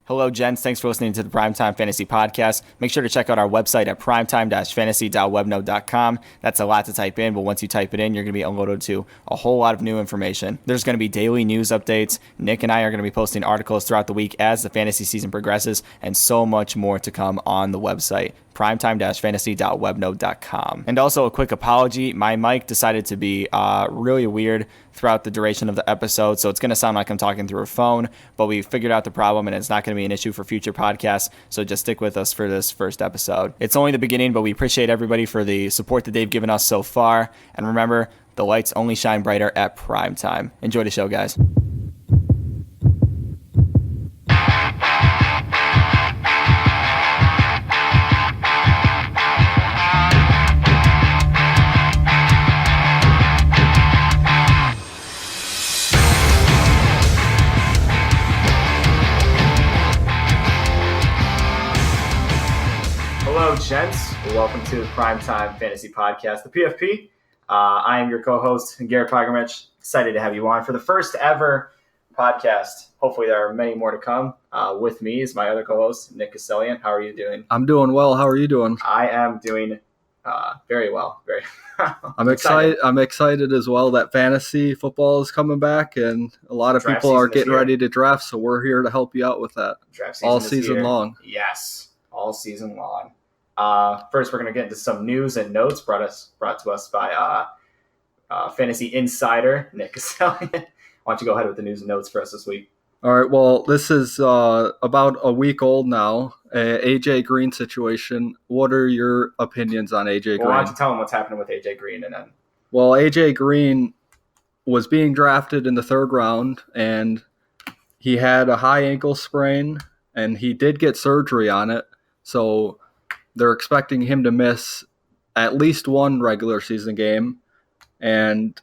Hello, gents. Thanks for listening to the Primetime Fantasy Podcast. Make sure to check out our website at primetime-fantasy.webnode.com. That's a lot to type in, but once you type it in, you're going to be unloaded to a whole lot of new information. There's going to be daily news updates. Nick and I are going to be posting articles throughout the week as the fantasy season progresses, and so much more to come on the website, primetime-fantasy.webnode.com. And also a quick apology. My mic decided to be really weird throughout the duration of the episode, so it's going to sound like I'm talking through a phone, but we figured out the problem and it's not going to be an issue for future podcasts, so just stick with us for this first episode. It's only the beginning, but we appreciate everybody for the support that they've given us so far, and remember, the lights only shine brighter at prime time. Enjoy the show, guys. Hello, gents. Welcome to the Primetime Fantasy Podcast, the PFP. I am your co-host, Garrett. Excited to have you on for the first ever podcast. Hopefully there are many more to come. With me is my other co-host, Nick Castellian. How are you doing? I'm doing well. How are you doing? I am doing very well. I'm excited. I'm excited as well that fantasy football is coming back, and a lot of people are getting ready to draft, so we're here to help you out with that. Draft season all season long. Yes, all season long. First, we're going to get into some news and notes brought to us by Fantasy Insider, Nick Castellian. Why don't you go ahead with the news and notes for us this week? All right, well, this is about a week old now, AJ Green situation. What are your opinions on AJ Green? Why don't you tell them what's happening with AJ Green? Well, AJ Green was being drafted in the third round, and he had a high ankle sprain, and he did get surgery on it, so they're expecting him to miss at least one regular season game. And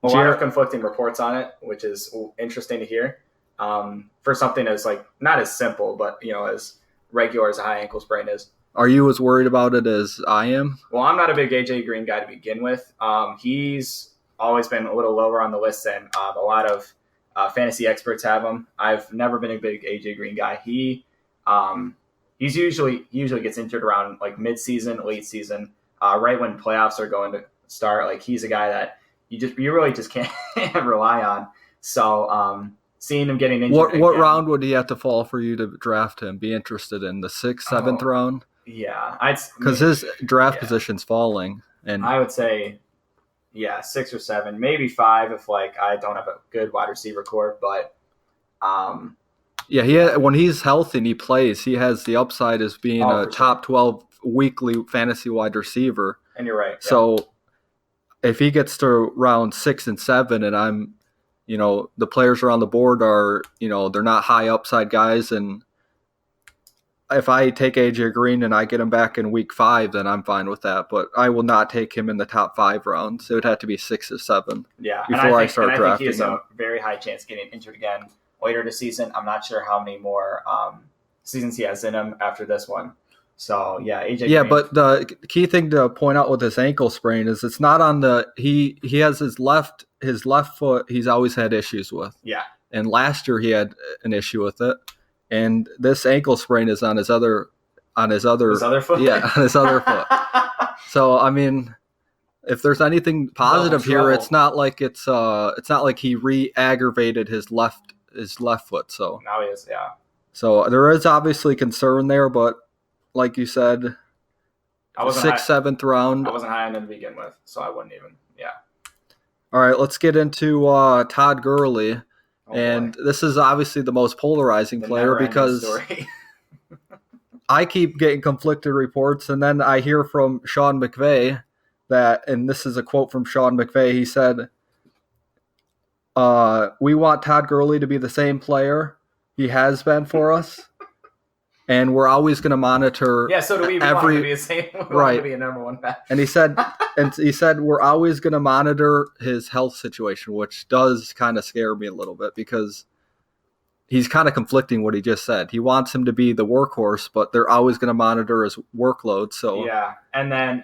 a lot of conflicting reports on it, which is interesting to hear. For something as not as simple, but as regular as a high ankle sprain is. Are you as worried about it as I am? Well, I'm not a big AJ Green guy to begin with. He's always been a little lower on the list than a lot of fantasy experts have him. I've never been a big AJ Green guy. He usually gets injured around mid-season, late season, right when playoffs are going to start. He's a guy that you really just can't rely on. So seeing him getting injured. What round would he have to fall for you to draft him? Be interested in the 6th, 7th round? Yeah, because his draft position's falling, and I would say 6 or 7, maybe 5 if I don't have a good wide receiver core, but. When he's healthy and he plays, he has the upside as being a top 12 weekly fantasy wide receiver. And you're right. So if he gets to round 6 and 7 and I'm, the players around the board are, they're not high upside guys. And if I take AJ Green and I get him back in week 5, then I'm fine with that. But I will not take him in the top 5 rounds. It would have to be 6 or 7 before I start drafting him. I think he has a very high chance of getting injured again later this season. I'm not sure how many more seasons he has in him after this one. So, AJ Green. Yeah, but the key thing to point out with this ankle sprain is it's not on he has his left foot he's always had issues with. Yeah. And last year he had an issue with it. And this ankle sprain is on his other foot? Yeah, on his other foot. So, I mean, if there's anything positive here, it's not like he re-aggravated his left foot. So now he is, yeah. So there is obviously concern there, but like you said, 6th, 7th round. I wasn't high on him to begin with, so I wouldn't even. Yeah. All right, let's get into Todd Gurley, and this is obviously the most polarizing player because I keep getting conflicted reports, and then I hear from Sean McVay that, and this is a quote from Sean McVay. He said, "We want Todd Gurley to be the same player he has been for us, and we're always going to monitor." Yeah, so do we. We want him to be the same. We want him to be a number one back. And he said, we're always going to monitor his health situation, which does kind of scare me a little bit because he's kind of conflicting what he just said. He wants him to be the workhorse, but they're always going to monitor his workload. So yeah, and then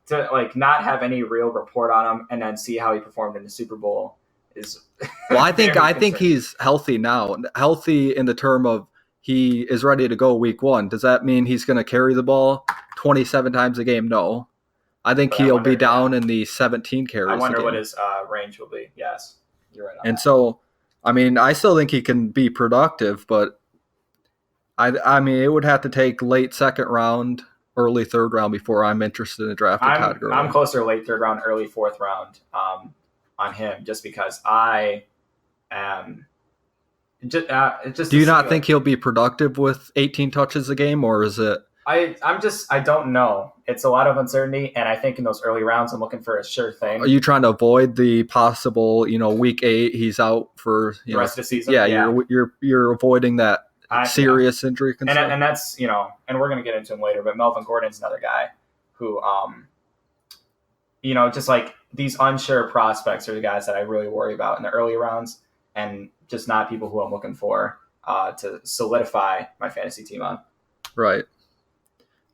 to not have any real report on him, and then see how he performed in the Super Bowl is. Well, I think he's healthy now. Healthy in the term of he is ready to go week 1. Does that mean he's going to carry the ball 27 times a game? No. I think he'll be down in the 17 carries. I wonder what his range will be. Yes, you're right on and that. So, I mean, I still think he can be productive, but I mean, it would have to take late second round, early third round before I'm interested in drafting Todd Gurley. I'm closer late third round, early fourth round on him, just because I am. Do you not think he'll be productive with 18 touches a game, or is it? I don't know. It's a lot of uncertainty, and I think in those early rounds, I'm looking for a sure thing. Are you trying to avoid the possible, week 8 he's out for the rest of the season? Yeah. You're avoiding that serious injury concern, and that's and we're gonna get into him later. But Melvin Gordon's another guy who, just like these unsure prospects are the guys that I really worry about in the early rounds, and just not people who I'm looking for to solidify my fantasy team on. Right.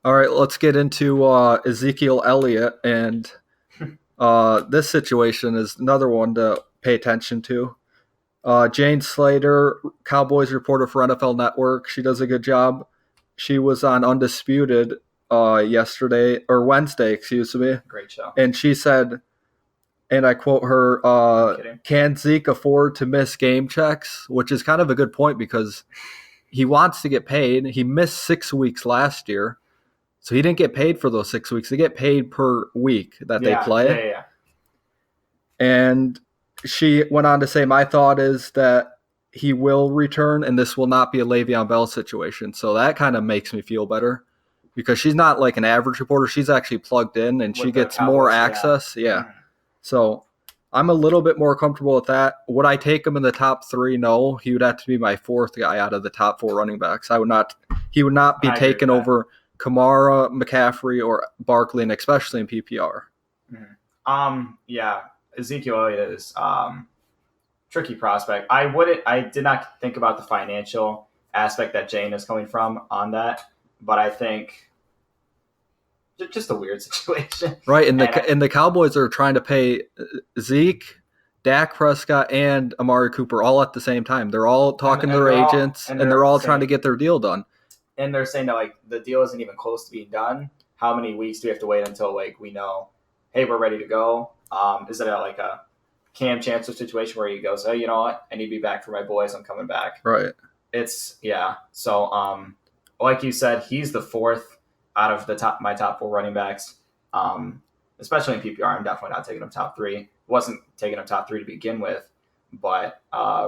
All right, let's get into Ezekiel Elliott, and this situation is another one to pay attention to. Jane Slater, Cowboys reporter for NFL Network, she does a good job. She was on Undisputed Wednesday, excuse me. Great show. And she said, and I quote her, can Zeke afford to miss game checks? Which is kind of a good point because he wants to get paid. He missed 6 weeks last year. So he didn't get paid for those 6 weeks. They get paid per week that they play. Yeah. And she went on to say, my thought is that he will return, and this will not be a Le'Veon Bell situation. So that kind of makes me feel better because she's not like an average reporter. She's actually plugged in, and she gets more access. Yeah. So I'm a little bit more comfortable with that. Would I take him in the top 3? No. He would have to be my 4th guy out of the top 4 running backs. He would not be taken over Kamara, McCaffrey, or Barkley, and especially in PPR. Yeah, Ezekiel Elliott is tricky prospect. I did not think about the financial aspect that Jane is coming from on that, but I think just a weird situation. Right, and the Cowboys are trying to pay Zeke, Dak Prescott, and Amari Cooper all at the same time. They're all talking to their agents, and they're all trying to get their deal done. And they're saying that like the deal isn't even close to being done. How many weeks do we have to wait until like we know, hey, we're ready to go? Is it like a Cam Chancellor situation where he goes, oh, you know what? I need to be back for my boys. I'm coming back. Right. So like you said, he's the 4th out of my top 4 running backs. Especially in PPR, I'm definitely not taking him top 3. Wasn't taking him top 3 to begin with, but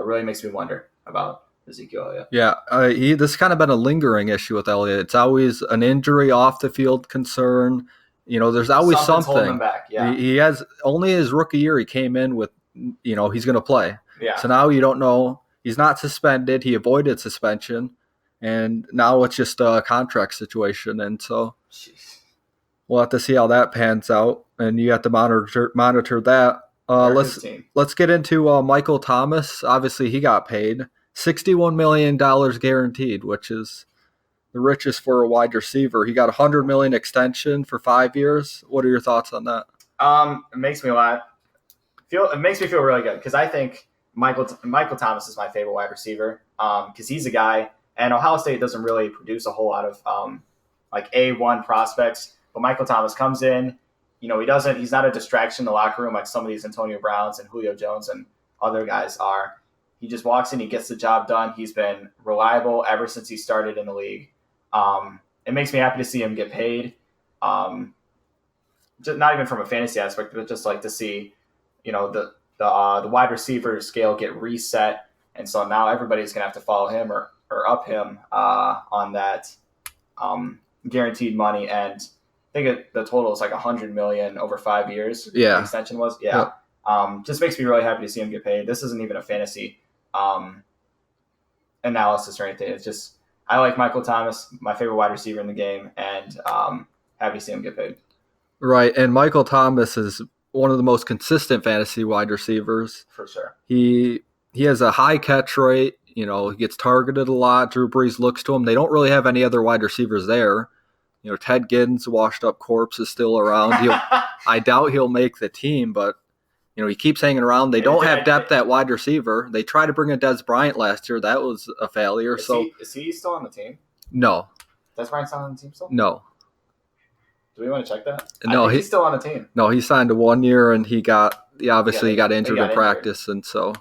really makes me wonder about Ezekiel Elliott. Yeah, this has kind of been a lingering issue with Elliott. It's always an injury, off the field concern. There's always something. Holding him back. Yeah. He has only his rookie year. He came in with, he's going to play. Yeah. So now you don't know. He's not suspended. He avoided suspension, and now it's just a contract situation. And so we'll have to see how that pans out. And you have to monitor that. Let's get into Michael Thomas. Obviously, he got paid $61 million guaranteed, which is the richest for a wide receiver. He got a $100 million extension for 5 years. What are your thoughts on that? It makes me feel really good because I think Michael Thomas is my favorite wide receiver because he's a guy, and Ohio State doesn't really produce a whole lot of like A1 prospects, but Michael Thomas comes in, he's not a distraction in the locker room like some of these Antonio Browns and Julio Jones and other guys are. He just walks in, he gets the job done. He's been reliable ever since he started in the league. It makes me happy to see him get paid. Just not even from a fantasy aspect, but just like to see, the wide receiver scale get reset. And so now everybody's going to have to follow him or up him on that guaranteed money. And I think the total is like $100 million over 5 years. Yeah. The extension was. Yeah. Just makes me really happy to see him get paid. This isn't even a fantasy analysis or anything. It's just I like Michael Thomas, my favorite wide receiver in the game, and happy to see him get paid. Right, and Michael Thomas is one of the most consistent fantasy wide receivers. For sure. He has a high catch rate. He gets targeted a lot. Drew Brees looks to him. They don't really have any other wide receivers there. Ted Ginn's washed up corpse is still around. I doubt he'll make the team, but he keeps hanging around. They And don't have depth at wide receiver. They tried to bring in Des Bryant last year. That was a failure. Is he still on the team? No. Des Bryant still on the team still? No. Do we want to check that? No, I think he's still on the team. No, he signed a 1 year, and he got injured in practice, and so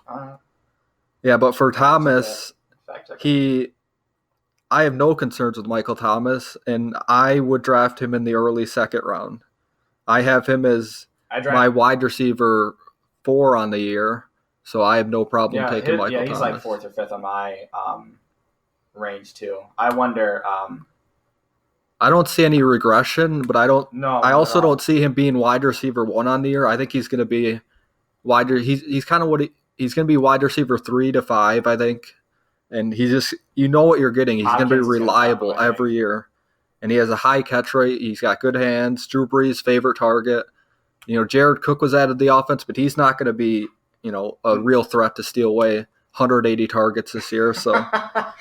yeah. But for Thomas, I have no concerns with Michael Thomas, and I would draft him in the early second round. I have him as my wide receiver 4 on the year, so I have no problem taking Michael Thomas. Yeah, he's like 4th or 5th on my range too. I wonder. I don't see any regression, but I also don't see him being wide receiver 1 on the year. I think he's going to be wider. He's kind of he's going to be wide receiver 3 to 5, I think. And he's just, what you're getting. He's going to be reliable every year. And he has a high catch rate. He's got good hands. Drew Brees' favorite target. Jared Cook was added to the offense, but he's not going to be, a real threat to steal away 180 targets this year. So, I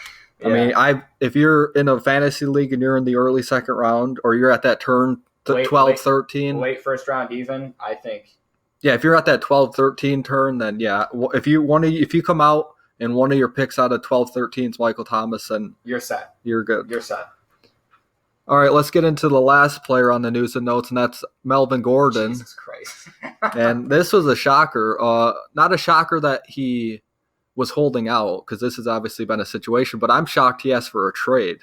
mean, if you're in a fantasy league and you're in the early second round, or you're at that turn 12, 13. Late first round even, I think. Yeah, if you're at that 12, 13 turn, then yeah. If you come out and one of your picks out of 12, 13 is Michael Thomas, then you're set. You're good. You're set. All right, let's get into the last player on the news and notes, and that's Melvin Gordon. Jesus Christ. And this was a shocker. Not a shocker that he was holding out, because this has obviously been a situation, but I'm shocked he asked for a trade.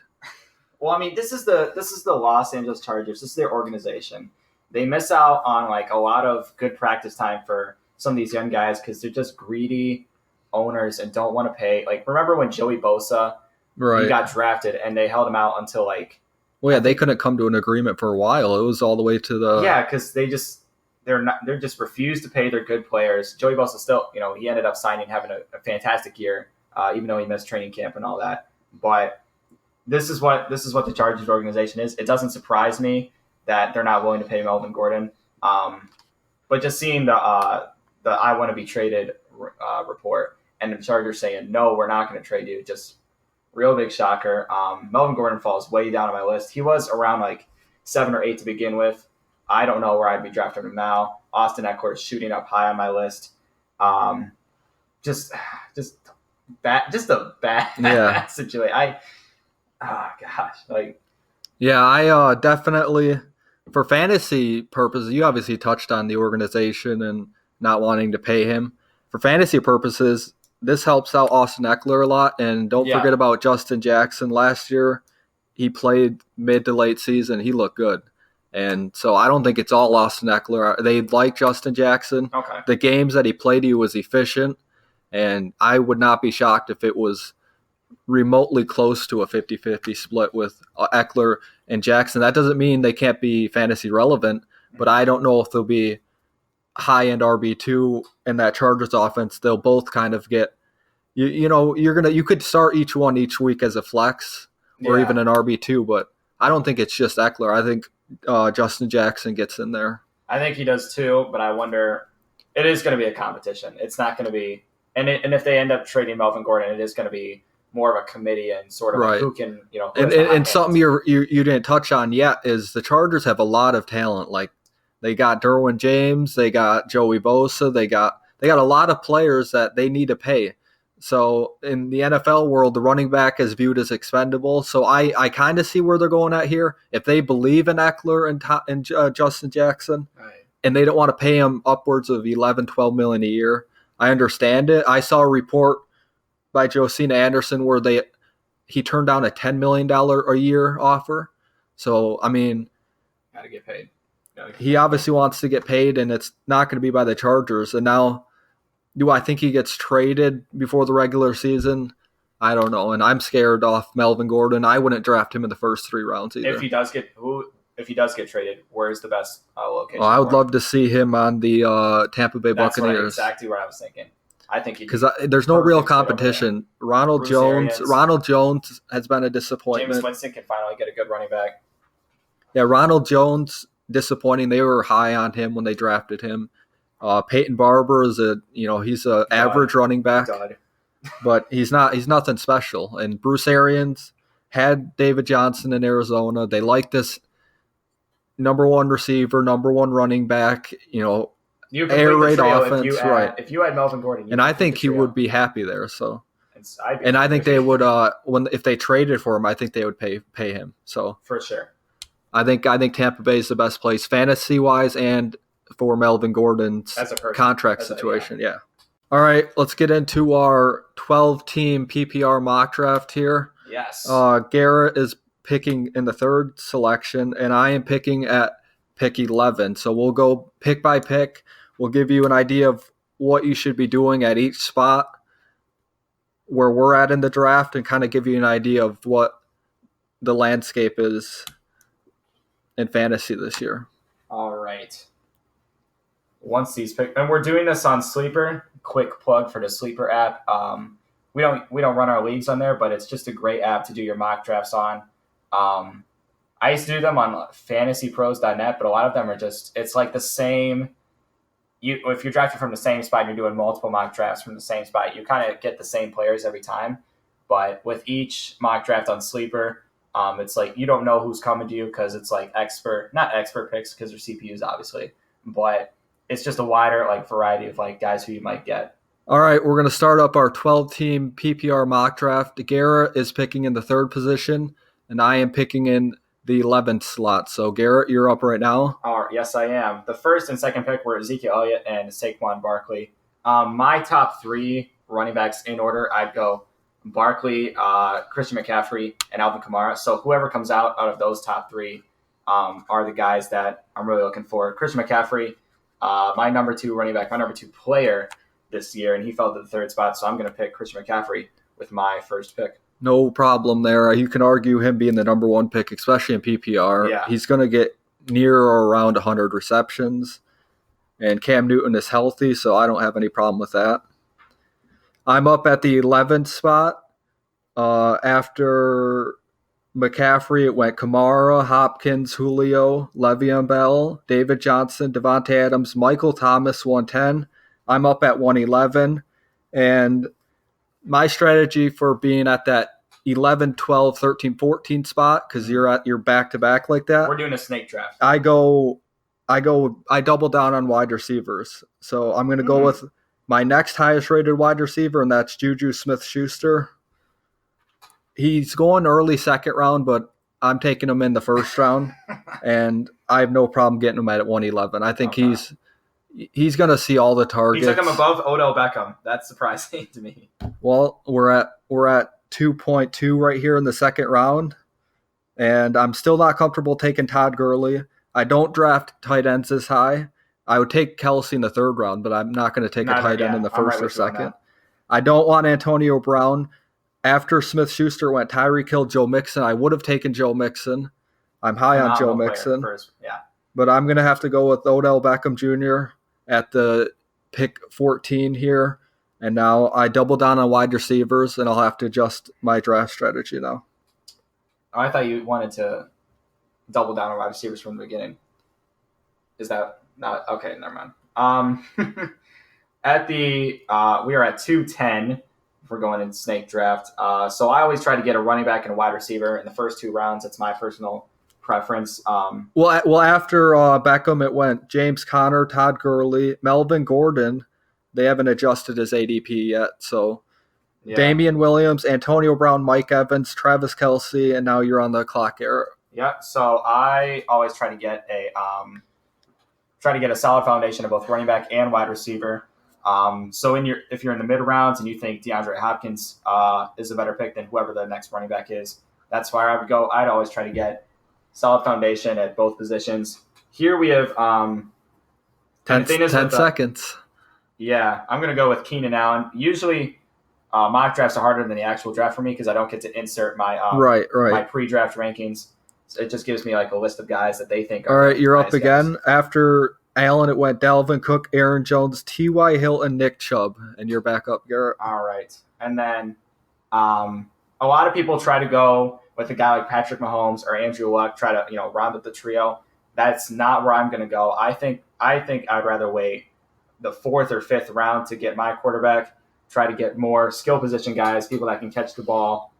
Well, I mean, this is the Los Angeles Chargers. This is their organization. They miss out on like a lot of good practice time for some of these young guys because they're just greedy owners and don't want to pay. Like, remember when Joey Bosa he got drafted and they held him out until like. Well, yeah, they couldn't come to an agreement for a while. It was all the way to the. Yeah, because they're just refused to pay their good players. Joey Bosa still, he ended up signing, having a fantastic year, even though he missed training camp and all that. But this is what the Chargers organization is. It doesn't surprise me that they're not willing to pay Melvin Gordon. But just seeing the I want to be traded report and the Chargers saying no, we're not going to trade you, just real big shocker. Melvin Gordon falls way down on my list. He was around like 7 or 8 to begin with. I don't know where I'd be drafting him now. Austin Eckler is shooting up high on my list. Just a bad situation. I definitely, for fantasy purposes, you obviously touched on the organization and not wanting to pay him. For fantasy purposes, this helps out Austin Eckler a lot. And don't forget about Justin Jackson. Last year, he played mid to late season. He looked good. And so I don't think it's all Austin Eckler. They like Justin Jackson. Okay. The games that he played, he was efficient. And I would not be shocked if it was remotely close to a 50-50 split with Eckler and Jackson. That doesn't mean they can't be fantasy relevant, but I don't know if they'll be high-end RB2 in that Chargers offense. They'll both kind of get, you could start each one each week as a flex or even an RB2, but I don't think it's just Eckler. I think Justin Jackson gets in there. I think he does too, but I wonder, it is going to be a competition. It's not going to be, and if they end up trading Melvin Gordon, it is going to be more of a committee and sort of like who can, and something you didn't touch on yet is the Chargers have a lot of talent. Like, they got Derwin James, they got Joey Bosa, they got a lot of players that they need to pay. So in the NFL world, the running back is viewed as expendable. So I kind of see where they're going at here. If they believe in Eckler and Justin Jackson, and they don't want to pay him upwards of $11-12 million a year, I understand it. I saw a report by Josina Anderson where he turned down a $10 million a year offer. So, I mean, gotta get paid. He obviously wants to get paid, and it's not going to be by the Chargers. And now, do I think he gets traded before the regular season? I don't know, and I'm scared off Melvin Gordon. I wouldn't draft him in the first 3 rounds either. If he does get traded, where's the best location? I would love to see him on the Tampa Bay Buccaneers. That's exactly what I was thinking. I think because there's no real competition. Ronald Jones has been a disappointment. James Winston can finally get a good running back. Yeah, Ronald Jones, disappointing. They were high on him when they drafted him. Peyton Barber is he's an average running back, but he's nothing special. And Bruce Arians had David Johnson in Arizona. They like this number 1 receiver, number 1 running back. You air complete the raid trio offense, right? if you had Melvin Gordon. You And I complete think the he trio. would be happy there. So, I'd be and I happy think with they it. would if they traded for him, I think they would pay him. So For sure. I think Tampa Bay is the best place fantasy wise and for Melvin Gordon's That's a person. contract situation. Yeah. All right, let's get into our 12-team PPR mock draft here. Yes. Garrett is picking in the third selection, and I am picking at pick 11. So we'll go pick by pick. We'll give you an idea of what you should be doing at each spot where we're at in the draft and kind of give you an idea of what the landscape is in fantasy this year. All right. Once these pick, and we're doing this on Sleeper. Quick plug for the Sleeper app. We don't run our leagues on there, but it's just a great app to do your mock drafts on. I used to do them on fantasypros.net, but a lot of them are just, it's like the same. If you're drafting from the same spot and you're doing multiple mock drafts from the same spot, you kind of get the same players every time. But with each mock draft on Sleeper, it's like you don't know who's coming to you because it's like not expert picks because they're CPUs obviously, but it's just a wider like variety of like guys who you might get. All right, we're going to start up our 12-team PPR mock draft. Garrett is picking in the third position, and I am picking in the 11th slot. So, Garrett, you're up right now. Yes, I am. The first and second pick were Ezekiel Elliott and Saquon Barkley. My top three running backs in order, I'd go Barkley, Christian McCaffrey, and Alvin Kamara. So whoever comes out of those top three are the guys that I'm really looking for. Christian McCaffrey, my number two running back, my number two player this year, and he fell to the third spot. So I'm going to pick Christian McCaffrey with my first pick. No problem there. You can argue him being the number one pick, especially in PPR. Yeah. He's going to get near or around 100 receptions, and Cam Newton is healthy, so I don't have any problem with that. I'm up at the 11th spot. After McCaffrey, it went Kamara, Hopkins, Julio, Le'Veon Bell, David Johnson, Devontae Adams, Michael Thomas, 110. I'm up at 111, and my strategy for being at that 11, 12, 13, 14 spot, because you're back-to-back like that. We're doing a snake draft. I double down on wide receivers. So I'm going to go with my next highest rated wide receiver, and that's Juju Smith-Schuster. He's going early second round, but I'm taking him in the first round, and I have no problem getting him at 111. I think he's going to see all the targets. He took him above Odell Beckham. That's surprising to me. Well, we're at 2.2 right here in the second round, and I'm still not comfortable taking Todd Gurley. I don't draft tight ends this high. I would take Kelsey in the third round, but I'm not going to take a tight end in the first or second. I don't want Antonio Brown. After Smith-Schuster went Tyreek Hill, Joe Mixon, I would have taken Joe Mixon. I'm high on Joe Mixon. But I'm going to have to go with Odell Beckham Jr. at the pick 14 here. And now I double down on wide receivers, and I'll have to adjust my draft strategy now. Oh, I thought you wanted to double down on wide receivers from the beginning. Is that not okay? Never mind. We are at 210. If we're going in snake draft, so I always try to get a running back and a wide receiver in the first two rounds. It's my personal preference. Well, after Beckham, it went James Conner, Todd Gurley, Melvin Gordon. They haven't adjusted his ADP yet, so. Yeah. Damian Williams, Antonio Brown, Mike Evans, Travis Kelce, and now you're on the clock, Garrett. Yeah, so I always try to get a solid foundation of both running back and wide receiver. So if you're in the mid rounds and you think DeAndre Hopkins is a better pick than whoever the next running back is, that's where I would go. I'd always try to get solid foundation at both positions. Here we have 10 seconds. Yeah, I'm going to go with Keenan Allen. Usually mock drafts are harder than the actual draft for me because I don't get to insert my my pre-draft rankings. So it just gives me like a list of guys that they think are. All right, you're up again. Guys. After Allen, it went Dalvin Cook, Aaron Jones, T.Y. Hilton, Nick Chubb, and you're back up, Garrett. All right. And then a lot of people try to go with a guy like Patrick Mahomes or Andrew Luck, try to round up the trio. That's not where I'm going to go. I think I'd rather wait the fourth or fifth round to get my quarterback, try to get more skill position guys, people that can catch the ball.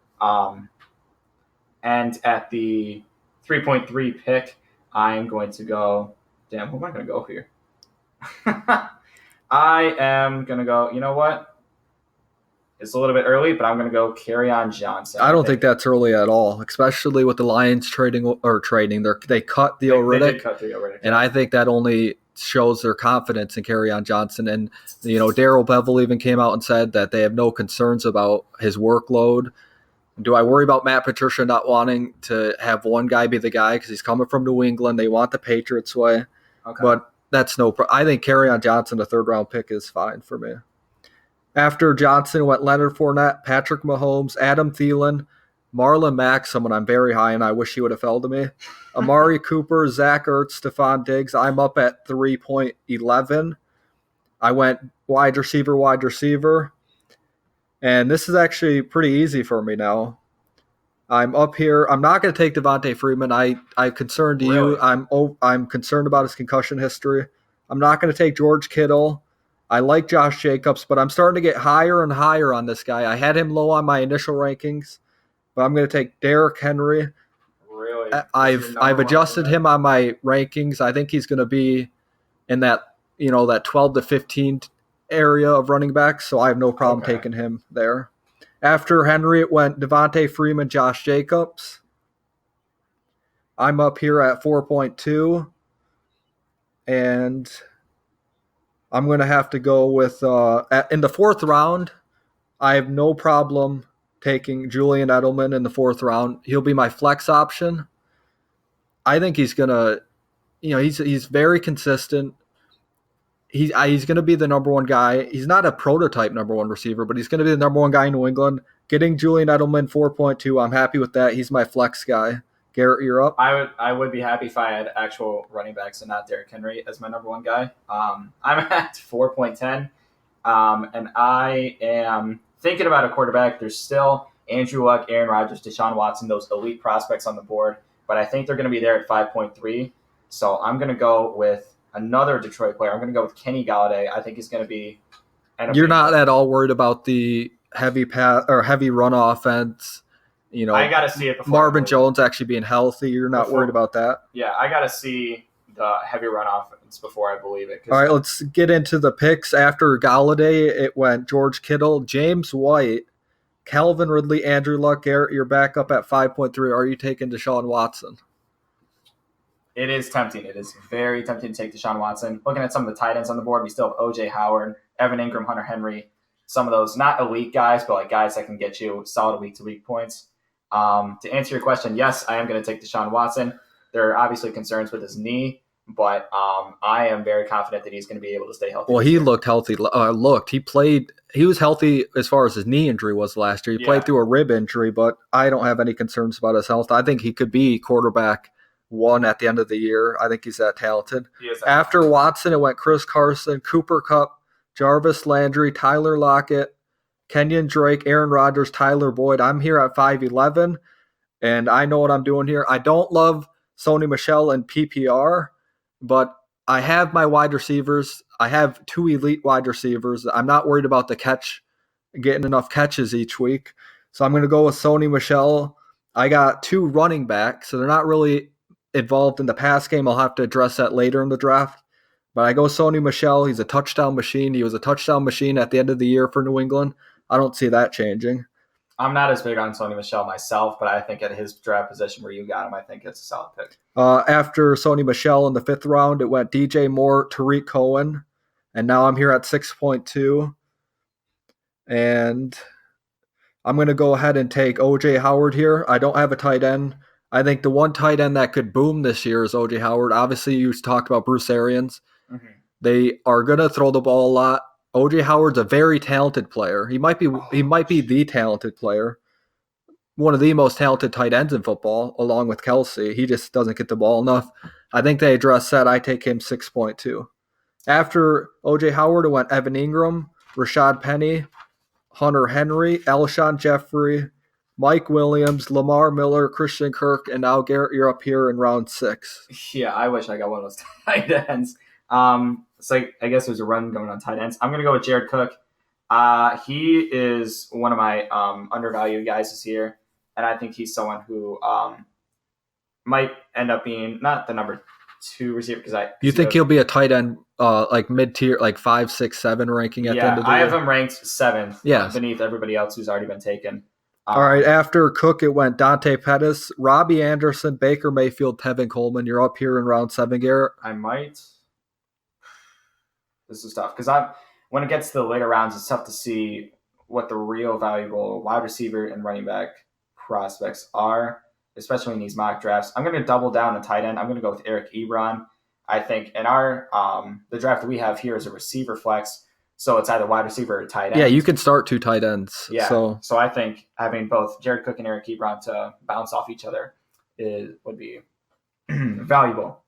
And at the 3.3 pick, I'm going to go – damn, who am I going to go here? I am going to go, you know what? It's a little bit early, but I'm going to go Kerryon Johnson. I don't think that's early at all, especially with the Lions trading. They cut Theo They did Riddick, cut Theo Riddick. and I think that only shows their confidence in Kerryon Johnson. And Darrell Bevel even came out and said that they have no concerns about his workload. Do I worry about Matt Patricia not wanting to have one guy be the guy because he's coming from New England? They want the Patriots way, Okay. but that's no. I think Kerryon Johnson, the third-round pick, is fine for me. After Johnson went Leonard Fournette, Patrick Mahomes, Adam Thielen, Marlon Mack, someone I'm very high in. I wish he would have fell to me. Amari Cooper, Zach Ertz, Stephon Diggs. I'm up at 3.11. I went wide receiver. And this is actually pretty easy for me now. I'm up here. I'm not going to take Devontae Freeman. I concerned to Really? you. I'm concerned about his concussion history. I'm not going to take George Kittle. I like Josh Jacobs, but I'm starting to get higher and higher on this guy. I had him low on my initial rankings, but I'm going to take Derrick Henry. Really? I've adjusted him on my rankings. I think he's going to be in that that 12 to 15 area of running backs, so I have no problem taking him there. After Henry, it went Devontae Freeman, Josh Jacobs. I'm up here at 4.2, and I'm going to have to go with in the fourth round. I have no problem taking Julian Edelman in the fourth round. He'll be my flex option. I think he's going to, he's very consistent. He's going to be the number one guy. He's not a prototype number one receiver, but he's going to be the number one guy in New England. Getting Julian Edelman 4.2, I'm happy with that. He's my flex guy. Garrett, you're up. I would be happy if I had actual running backs and not Derrick Henry as my number one guy. I'm at 4.10, and I am thinking about a quarterback. There's still Andrew Luck, Aaron Rodgers, Deshaun Watson, those elite prospects on the board, but I think they're going to be there at 5.3. So I'm going to go with another Detroit player. I'm going to go with Kenny Galladay. I think he's going to be. You're not at all worried about the heavy run offense. I got to see it before. Marvin Jones actually being healthy. You're not worried about that? Yeah, I got to see the heavy run offense before I believe it. All right, let's get into the picks. After Galladay, it went George Kittle, James White, Calvin Ridley, Andrew Luck. Garrett, you're back up at 5.3. Are you taking Deshaun Watson? It is tempting. It is very tempting to take Deshaun Watson. Looking at some of the tight ends on the board, we still have O.J. Howard, Evan Ingram, Hunter Henry. Some of those, not elite guys, but like guys that can get you solid week-to-week points. To answer your question, yes, I am going to take Deshaun Watson. There are obviously concerns with his knee, but I am very confident that he's going to be able to stay healthy. Well, he looked healthy. He was healthy as far as his knee injury was last year. He played through a rib injury, but I don't have any concerns about his health. I think he could be quarterback one at the end of the year. I think he's that talented. After Watson, it went Chris Carson, Cooper Kupp, Jarvis Landry, Tyler Lockett, Kenyon Drake, Aaron Rodgers, Tyler Boyd. I'm here at 5.11, and I know what I'm doing here. I don't love Sony Michel and PPR, but I have my wide receivers. I have two elite wide receivers. I'm not worried about getting enough catches each week. So I'm going to go with Sony Michel. I got two running backs, so they're not really involved in the pass game. I'll have to address that later in the draft. But I go Sony Michel. He's a touchdown machine. He was a touchdown machine at the end of the year for New England. I don't see that changing. I'm not as big on Sony Michel myself, but I think at his draft position where you got him, I think it's a solid pick. After Sony Michel in the fifth round, it went DJ Moore, Tariq Cohen, and now I'm here at 6.2. And I'm going to go ahead and take O.J. Howard here. I don't have a tight end. I think the one tight end that could boom this year is O.J. Howard. Obviously, you talked about Bruce Arians. Mm-hmm. They are going to throw the ball a lot. O.J. Howard's a very talented player. He might be the talented player. One of the most talented tight ends in football, along with Kelsey. He just doesn't get the ball enough. I think they address that. I take him 6.2. After O.J. Howard, it went Evan Ingram, Rashad Penny, Hunter Henry, Alshon Jeffrey, Mike Williams, Lamar Miller, Christian Kirk, and now Garrett, you're up here in round 6. Yeah, I wish I got one of those tight ends. It's like, I guess there's a run going on tight ends. I'm going to go with Jared Cook. He is one of my undervalued guys this year, and I think he's someone who might end up being not the number two receiver because You think he'll be a tight end, like mid-tier, like 5, 6, 7 ranking at the end of the year? I have him ranked 7th Yes. beneath everybody else who's already been taken. All right, after Cook, it went Dante Pettis, Robbie Anderson, Baker Mayfield, Tevin Coleman. You're up here in round 7, Garrett. I might. This is tough because when it gets to the later rounds, it's tough to see what the real valuable wide receiver and running back prospects are, especially in these mock drafts. I'm going to double down on tight end. I'm going to go with Eric Ebron. I think in our the draft that we have here is a receiver flex, so it's either wide receiver or tight end. Yeah, you can start 2 tight ends. Yeah, so I think having both Jared Cook and Eric Ebron to bounce off each other would be valuable.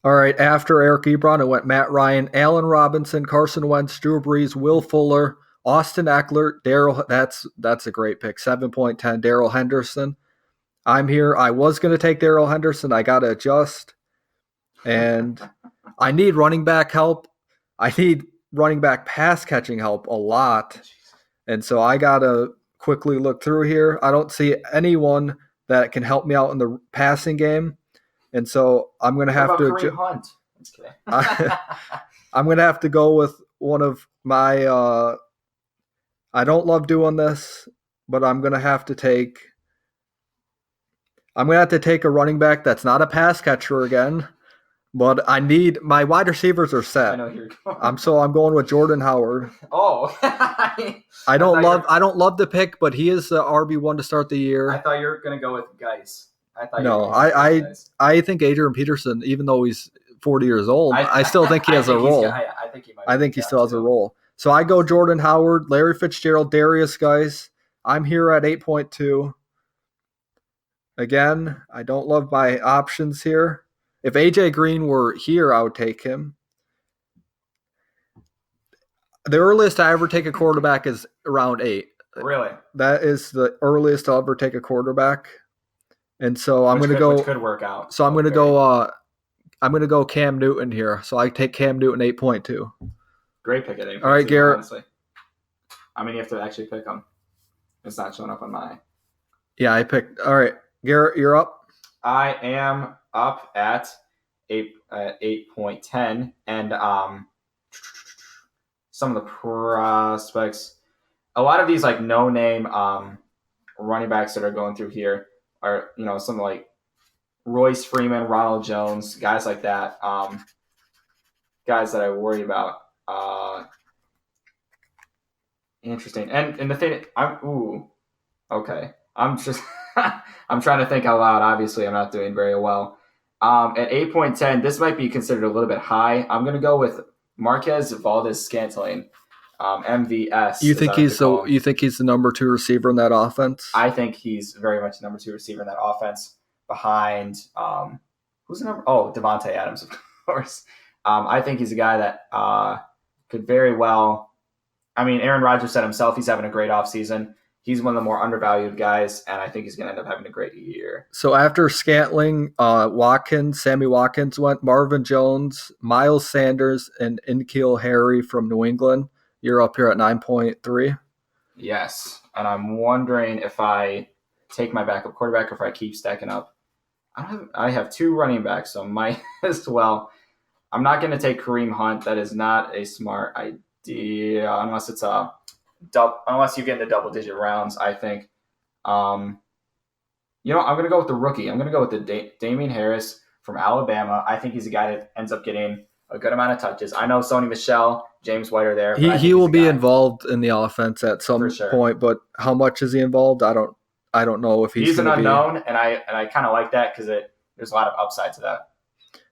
All right, after Eric Ebron, it went Matt Ryan, Allen Robinson, Carson Wentz, Drew Brees, Will Fuller, Austin Eckler, Daryl. That's a great pick. 7.10, Daryl Henderson. I'm here. I was going to take Daryl Henderson. I got to adjust. And I need running back help. I need running back pass catching help a lot. And so I got to quickly look through here. I don't see anyone that can help me out in the passing game. And so I'm going to have to Kareem Hunt? Just kidding. I'm going to have to go with one of my I don't love doing this, but I'm going to have to take a running back that's not a pass catcher again. But I need my wide receivers are set. I know you're going. I'm going with Jordan Howard. Oh, I don't love the pick, but he is the RB1 to start the year. I thought you were going to go with Geis. I think Adrian Peterson, even though he's 40 years old, I still think he has a role. I think he still has a role. So I go Jordan Howard, Larry Fitzgerald, Darius Geis. I'm here at 8.2. Again, I don't love my options here. If AJ Green were here, I would take him. The earliest I ever take a quarterback is around 8. Really? That is the earliest I'll ever take a quarterback. And so I'm going to go. Which could work out. So I'm going to go. I'm going to go Cam Newton here. So I take Cam Newton 8.2. Great pick at 8.2. All right, Garrett. Honestly. I mean, you have to actually pick him. It's not showing up on my. Yeah, I picked. All right, Garrett, you're up. I am up at 8.10, and some of the prospects. A lot of these like no-name running backs that are going through here are some like Royce Freeman, Ronald Jones, guys like that. Guys that I worry about. Interesting, and the thing okay. I'm just I'm trying to think out loud. Obviously, I'm not doing very well. At 8.10, this might be considered a little bit high. I'm going to go with Marquez Valdes-Scantling, MVS. You think he's the number 2 receiver in that offense? I think he's very much the number 2 receiver in that offense behind who's the number? Oh, Devontae Adams, of course. I think he's a guy that could very well. I mean, Aaron Rodgers said himself he's having a great offseason. He's one of the more undervalued guys, and I think he's going to end up having a great year. So after Scantling, Sammy Watkins went, Marvin Jones, Miles Sanders, and N'Keal Harry from New England. You're up here at 9.3. Yes, and I'm wondering if I take my backup quarterback or if I keep stacking up. I have 2 running backs, so might as well. I'm not going to take Kareem Hunt. That is not a smart idea unless it's unless you get into double-digit rounds, I think. I'm going to go with the rookie. I'm going to go with the Damian Harris from Alabama. I think he's a guy that ends up getting a good amount of touches. I know Sony Michel, James White are there. He will be involved in the offense at some point, but how much is he involved? I don't know if he's an unknown, and I kind of like that because there's a lot of upside to that.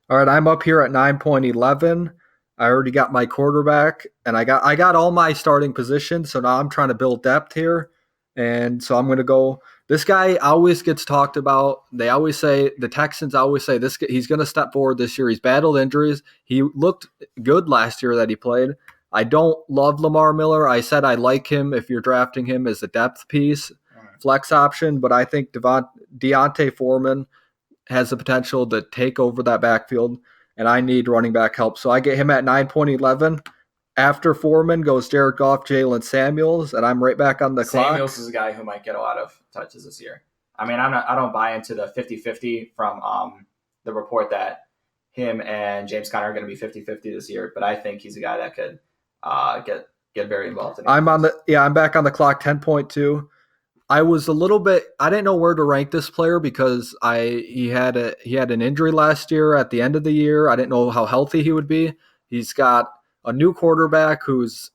All right, I'm up here at 9.11. I already got my quarterback, and I got all my starting positions, so now I'm trying to build depth here. And so I'm going to go – this guy always gets talked about. They always say – the Texans always say this. He's going to step forward this year. He's battled injuries. He looked good last year that he played. I don't love Lamar Miller. I said I like him if you're drafting him as a depth piece, flex option, but I think Deontay Foreman has the potential to take over that backfield, and I need running back help. So I get him at 9.11. After Foreman goes Jared Goff, Jalen Samuels, and I'm right back on the clock. Samuels is a guy who might get a lot of touches this year. I mean, I don't buy into the 50-50 from the report that him and James Conner are going to be 50-50 this year, but I think he's a guy that could get very involved in the offense. I'm back on the clock, 10.2. I was a little bit. I didn't know where to rank this player because he had an injury last year at the end of the year. I didn't know how healthy he would be. He's got a new quarterback who's,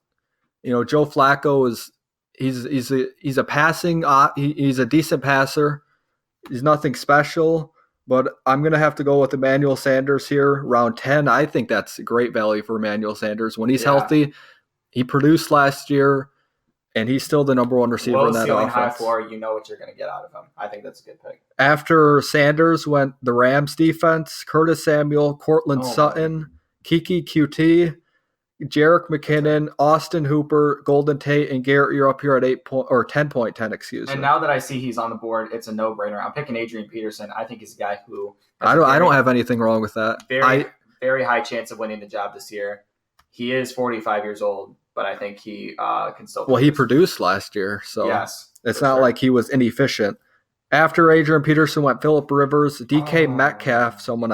Joe Flacco is he's a passing he's a decent passer. He's nothing special, but I'm gonna have to go with Emmanuel Sanders here, round 10. I think that's great value for Emmanuel Sanders when he's healthy. He produced last year. And he's still the number one receiver Low in that ceiling, offense. high floor, you know what you're going to get out of him. I think that's a good pick. After Sanders went the Rams defense, Curtis Samuel, Cortland Sutton, Kiki QT, Jerick McKinnon, Austin Hooper, Golden Tate, and Garrett. You're up here at 10.10. Excuse me. And now that I see he's on the board, it's a no-brainer. I'm picking Adrian Peterson. I think he's a guy who I don't have anything wrong with that. Very high chance of winning the job this year. He is 45 years old, but I think he can still. Well, he produced last year, so yes, it's not like he was inefficient. After Adrian Peterson went Phillip Rivers, DK Metcalf, someone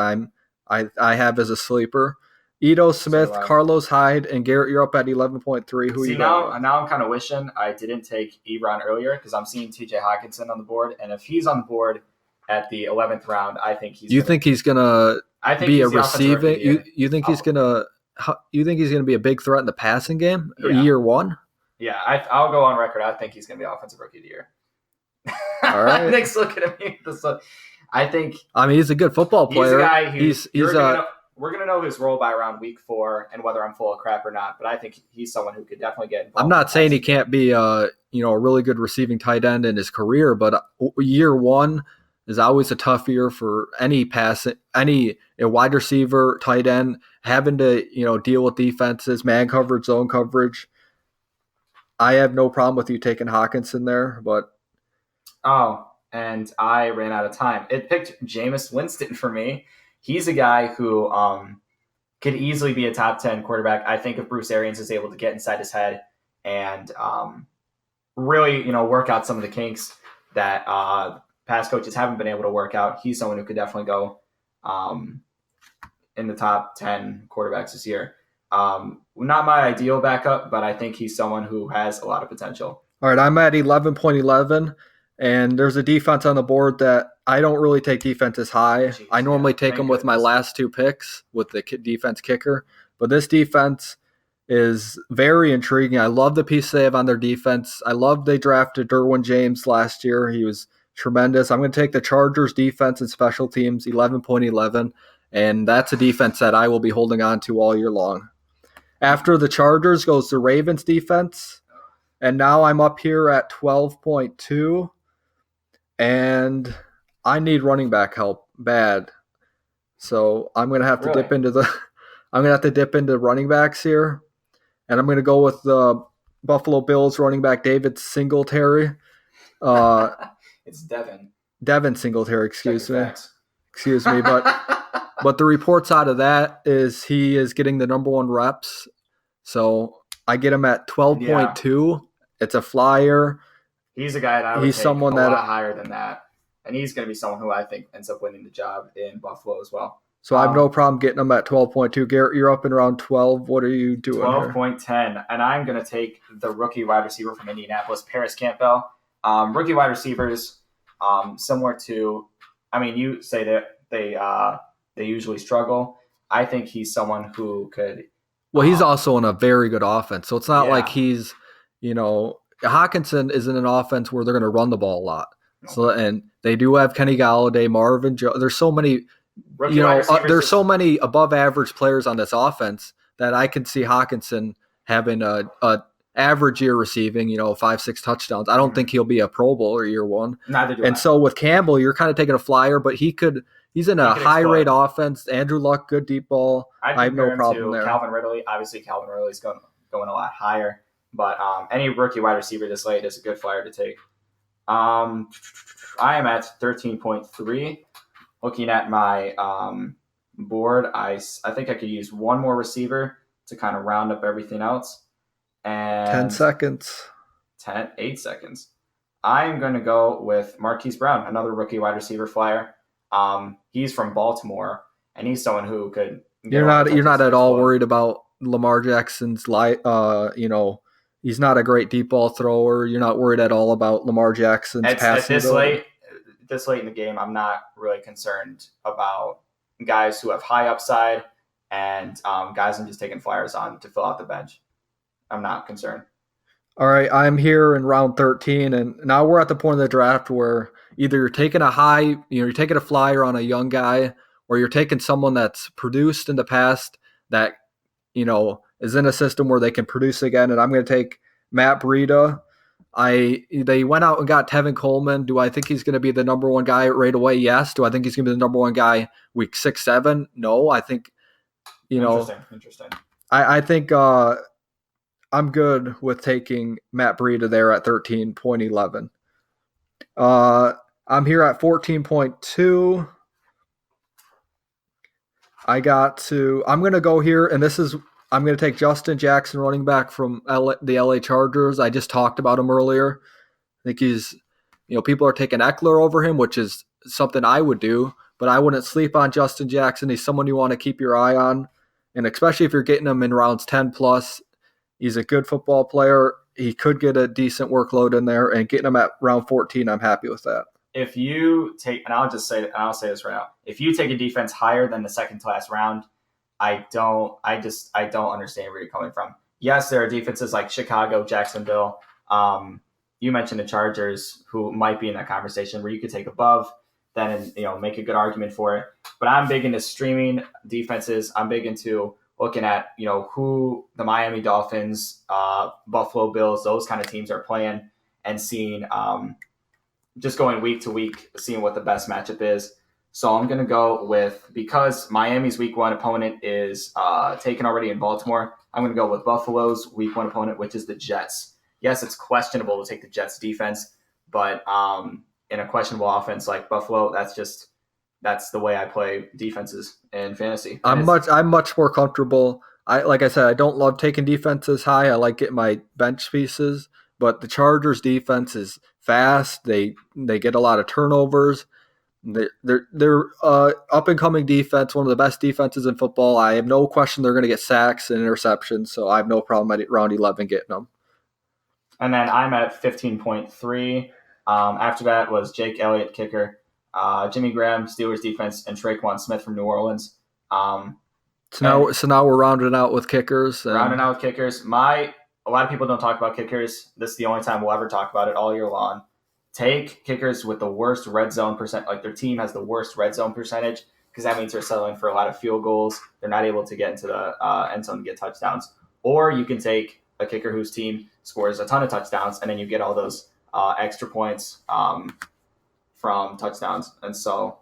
I have as a sleeper. Ito Smith, Carlos Hyde, and Garrett, you're up at 11.3. Who see, you got? Now I'm kind of wishing I didn't take Ebron earlier because I'm seeing TJ Hawkinson on the board, and if he's on the board at the 11th round, I think he's. You think he's gonna be a receiving? You think he's gonna? You think he's going to be a big threat in the passing game year one? Yeah, I'll go on record. I think he's going to be offensive rookie of the year. All right. Nick's looking at me. I think. I mean, he's a good football player. He's a guy we're going to know his role by around week 4 and whether I'm full of crap or not. But I think he's someone who could definitely get involved. I'm not saying he can't be a really good receiving tight end in his career, but year one is always a tough year for any wide receiver, tight end, having to, deal with defenses, man coverage, zone coverage. I have no problem with you taking Hawkinson there, but. Oh, and I ran out of time. It picked Jameis Winston for me. He's a guy who could easily be a top 10 quarterback. I think if Bruce Arians is able to get inside his head and really, work out some of the kinks that past coaches haven't been able to work out, he's someone who could definitely go in the top 10 quarterbacks this year. Not my ideal backup, but I think he's someone who has a lot of potential. All right, I'm at 11.11, and there's a defense on the board that I don't really take defenses high. Jeez, I normally take them with my last 2 picks with the defense kicker, but this defense is very intriguing. I love the piece they have on their defense. I love they drafted Derwin James last year. He was tremendous. I'm going to take the Chargers defense and special teams, 11.11, and that's a defense that I will be holding on to all year long. After the Chargers goes the Ravens defense, and now I'm up here at 12.2, and I need running back help bad. So I'm going to have to dip into running backs here, and I'm going to go with the Buffalo Bills running back David Singletary. It's Devin Singletary, excuse me, but the reports out of that is he is getting the number 1 reps. So I get him at 12.2. Yeah. It's a flyer. He's a guy that I would take a lot higher than that. And he's going to be someone who I think ends up winning the job in Buffalo as well. So I have no problem getting him at 12.2. Garrett, you're up in around 12. What are you doing 12.10. And I'm going to take the rookie wide receiver from Indianapolis, Paris Campbell. Rookie wide receivers, similar to, you say that they usually struggle. I think he's someone who could. Well, he's also in a very good offense, so it's not like he's, Hawkinson is in an offense where they're going to run the ball a lot. So, and they do have Kenny Galladay, Marvin Jones. There's so many, there's so many above average players on this offense that I can see Hawkinson having a average year receiving, 5-6 touchdowns. I don't think he'll be a Pro Bowler year one. Neither do I. And so with Campbell, you're kind of taking a flyer, but he's in a high rate offense. Andrew Luck, good deep ball. I have no problem there. Calvin Ridley, obviously Calvin Ridley's going a lot higher, but any rookie wide receiver this late is a good flyer to take. I am at 13.3. Looking at my board, I think I could use one more receiver to kind of round up everything else. And 10 seconds. 8 seconds. I'm going to go with Marquise Brown, another rookie wide receiver flyer. He's from Baltimore, and he's someone who could get You're a lot of not touches at for his all book. worried about Lamar Jackson's he's not a great deep ball thrower. You're not worried at all about Lamar Jackson's At passing ability. this late in the game, I'm not really concerned about guys who have high upside and guys I'm just taking flyers on to fill out the bench. I'm not concerned. All right, I'm here in round 13, and now we're at the point of the draft where either you're taking you're taking a flyer on a young guy, or you're taking someone that's produced in the past that is in a system where they can produce again. And I'm going to take Matt Breida. They went out and got Tevin Coleman. Do I think he's going to be the number one guy right away? Yes. Do I think he's going to be the number one guy week 6, 7? No. I think Interesting. I think I'm good with taking Matt Breida there at 13.11. I'm here at 14.2. I'm going to go here, and I'm going to take Justin Jackson, running back from the LA Chargers. I just talked about him earlier. I think people are taking Eckler over him, which is something I would do, but I wouldn't sleep on Justin Jackson. He's someone you want to keep your eye on, and especially if you're getting him in rounds 10 plus. He's a good football player. He could get a decent workload in there, and getting him at round 14, I'm happy with that. If you take, and I'll say this right now, if you take a defense higher than the second class round, I don't understand where you're coming from. Yes, there are defenses like Chicago, Jacksonville. You mentioned the Chargers, who might be in that conversation where you could take above, then make a good argument for it. But I'm big into streaming defenses. I'm big into looking at who the Miami Dolphins, Buffalo Bills, those kind of teams are playing, and seeing just going week to week, seeing what the best matchup is. So I'm going to go with, because Miami's week 1 opponent is taken already in Baltimore, I'm going to go with Buffalo's week 1 opponent, which is the Jets. Yes, it's questionable to take the Jets defense, but in a questionable offense like Buffalo, that's the way I play defenses in fantasy. I'm much more comfortable. Like I said, I don't love taking defenses high. I like getting my bench pieces, but the Chargers defense is fast. They get a lot of turnovers. They're up and coming defense, one of the best defenses in football. I have no question they're going to get sacks and interceptions, so I have no problem at round 11 getting them. And then I'm at 15.3. After that was Jake Elliott, kicker, Jimmy Graham, Steelers defense, and Traquan Smith from New Orleans. So now we're rounding out with kickers. A lot of people don't talk about kickers. This is the only time we'll ever talk about it all year long. Take kickers with the worst red zone percent, like their team has the worst red zone percentage, because that means they're settling for a lot of field goals. They're not able to get into the end zone to get touchdowns. Or you can take a kicker whose team scores a ton of touchdowns, and then you get all those extra points from touchdowns. And so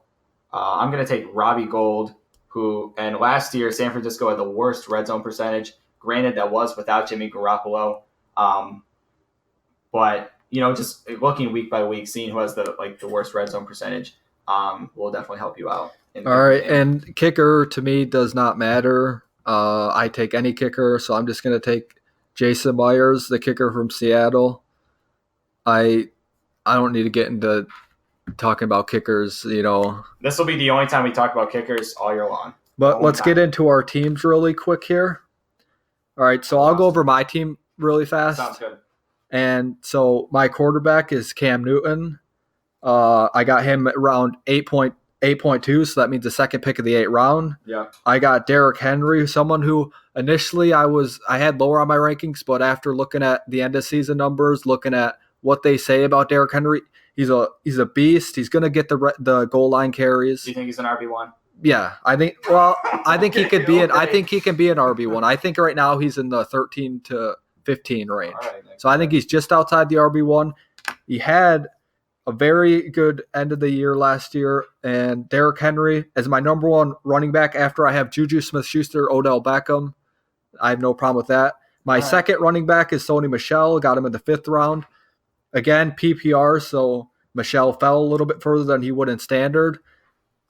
I'm going to take Robbie Gould, and last year San Francisco had the worst red zone percentage. Granted, that was without Jimmy Garoppolo. But just looking week by week, seeing who has the worst red zone percentage will definitely help you out. All right, and kicker to me does not matter. I take any kicker, so I'm just going to take Jason Myers, the kicker from Seattle. I don't need to get into talking about kickers, This will be the only time we talk about kickers all year long. But let's get into our teams really quick here. All right, so I'll go over my team really fast. Sounds good. And so my quarterback is Cam Newton. I got him around 8.2, so that means the second pick of the 8th round. Yeah. I got Derrick Henry, someone who initially I had lower on my rankings, but after looking at the end of season numbers, looking at what they say about Derrick Henry, he's a beast. He's going to get the goal line carries. Do you think he's an RB1? Yeah, I think he could be I think he can be an RB1. I think right now he's in the 13 to 15 range. Right, so I think he's just outside the RB1. He had a very good end of the year last year, and Derrick Henry as my number 1 running back after I have Juju Smith-Schuster, Odell Beckham. I have no problem with that. My second running back is Sony Michel. Got him in the 5th round. Again, PPR, so Michel fell a little bit further than he would in standard.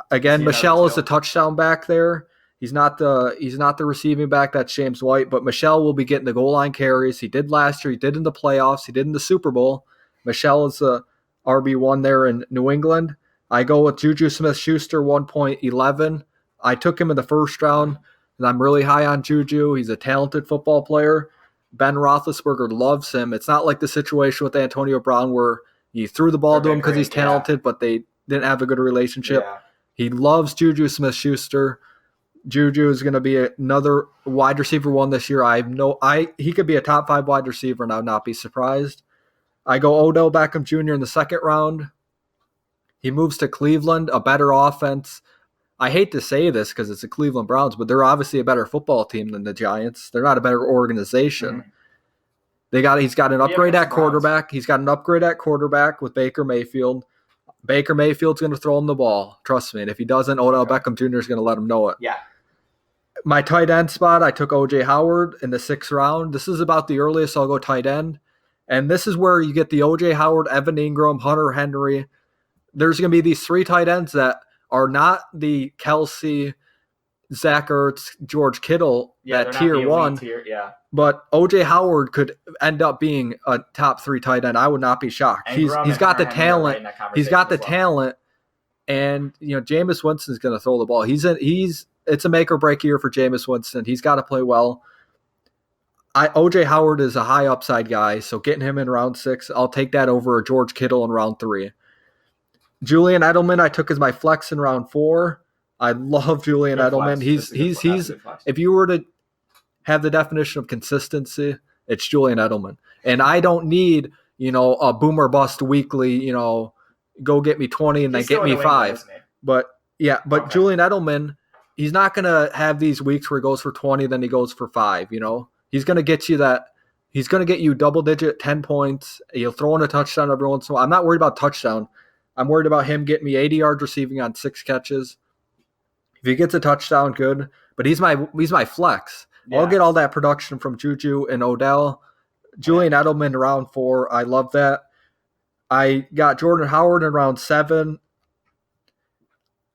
Again, Michel is the touchdown back there. He's not the receiving back. That's James White, but Michel will be getting the goal line carries. He did last year. He did in the playoffs. He did in the Super Bowl. Michel is the RB1 there in New England. I go with Juju Smith-Schuster 1.11. I took him in the first round, and I'm really high on Juju. He's a talented football player. Ben Roethlisberger loves him. It's not like the situation with Antonio Brown where he threw the ball to him because he's talented, but they didn't have a good relationship. Yeah. He loves Juju Smith-Schuster. Juju is going to be another wide receiver one this year. He could be a top 5 wide receiver, and I would not be surprised. I go Odell Beckham Jr. in the second round. He moves to Cleveland, a better offense. I hate to say this because it's the Cleveland Browns, but they're obviously a better football team than the Giants. They're not a better organization. He's got an upgrade at quarterback. He's got an upgrade at quarterback with Baker Mayfield. Baker Mayfield's going to throw him the ball. Trust me. And if he doesn't, Odell Beckham Jr. is going to let him know it. Yeah. My tight end spot, I took O.J. Howard in the 6th round. This is about the earliest I'll go tight end. And this is where you get the O.J. Howard, Evan Ingram, Hunter Henry. There's going to be these 3 tight ends that are not the Kelsey, Zach Ertz, George Kittle, that tier 1. Yeah. But O.J. Howard could end up being a top 3 tight end. I would not be shocked. He's got the talent. He's got the talent. And, Jameis Winston's going to throw the ball. It's a make or break year for Jameis Winston. He's got to play well. O.J. Howard is a high upside guy, so getting him in round 6, I'll take that over a George Kittle in round 3. Julian Edelman, I took as my flex in round 4. I love Julian Edelman. He's if you were to have the definition of consistency, it's Julian Edelman. And I don't need, a boomer bust weekly, go get me 20 and then get me 5. But okay. Julian Edelman, he's not going to have these weeks where he goes for 20, then he goes for 5, He's going to get you that. He's going to get you double-digit 10 points. He'll throw in a touchdown every once in a while. I'm not worried about touchdown. I'm worried about him getting me 80 yards receiving on 6 catches. If he gets a touchdown, good. But he's my flex. Yeah. I'll get all that production from Juju and Odell. Julian Edelman round 4. I love that. I got Jordan Howard in round 7.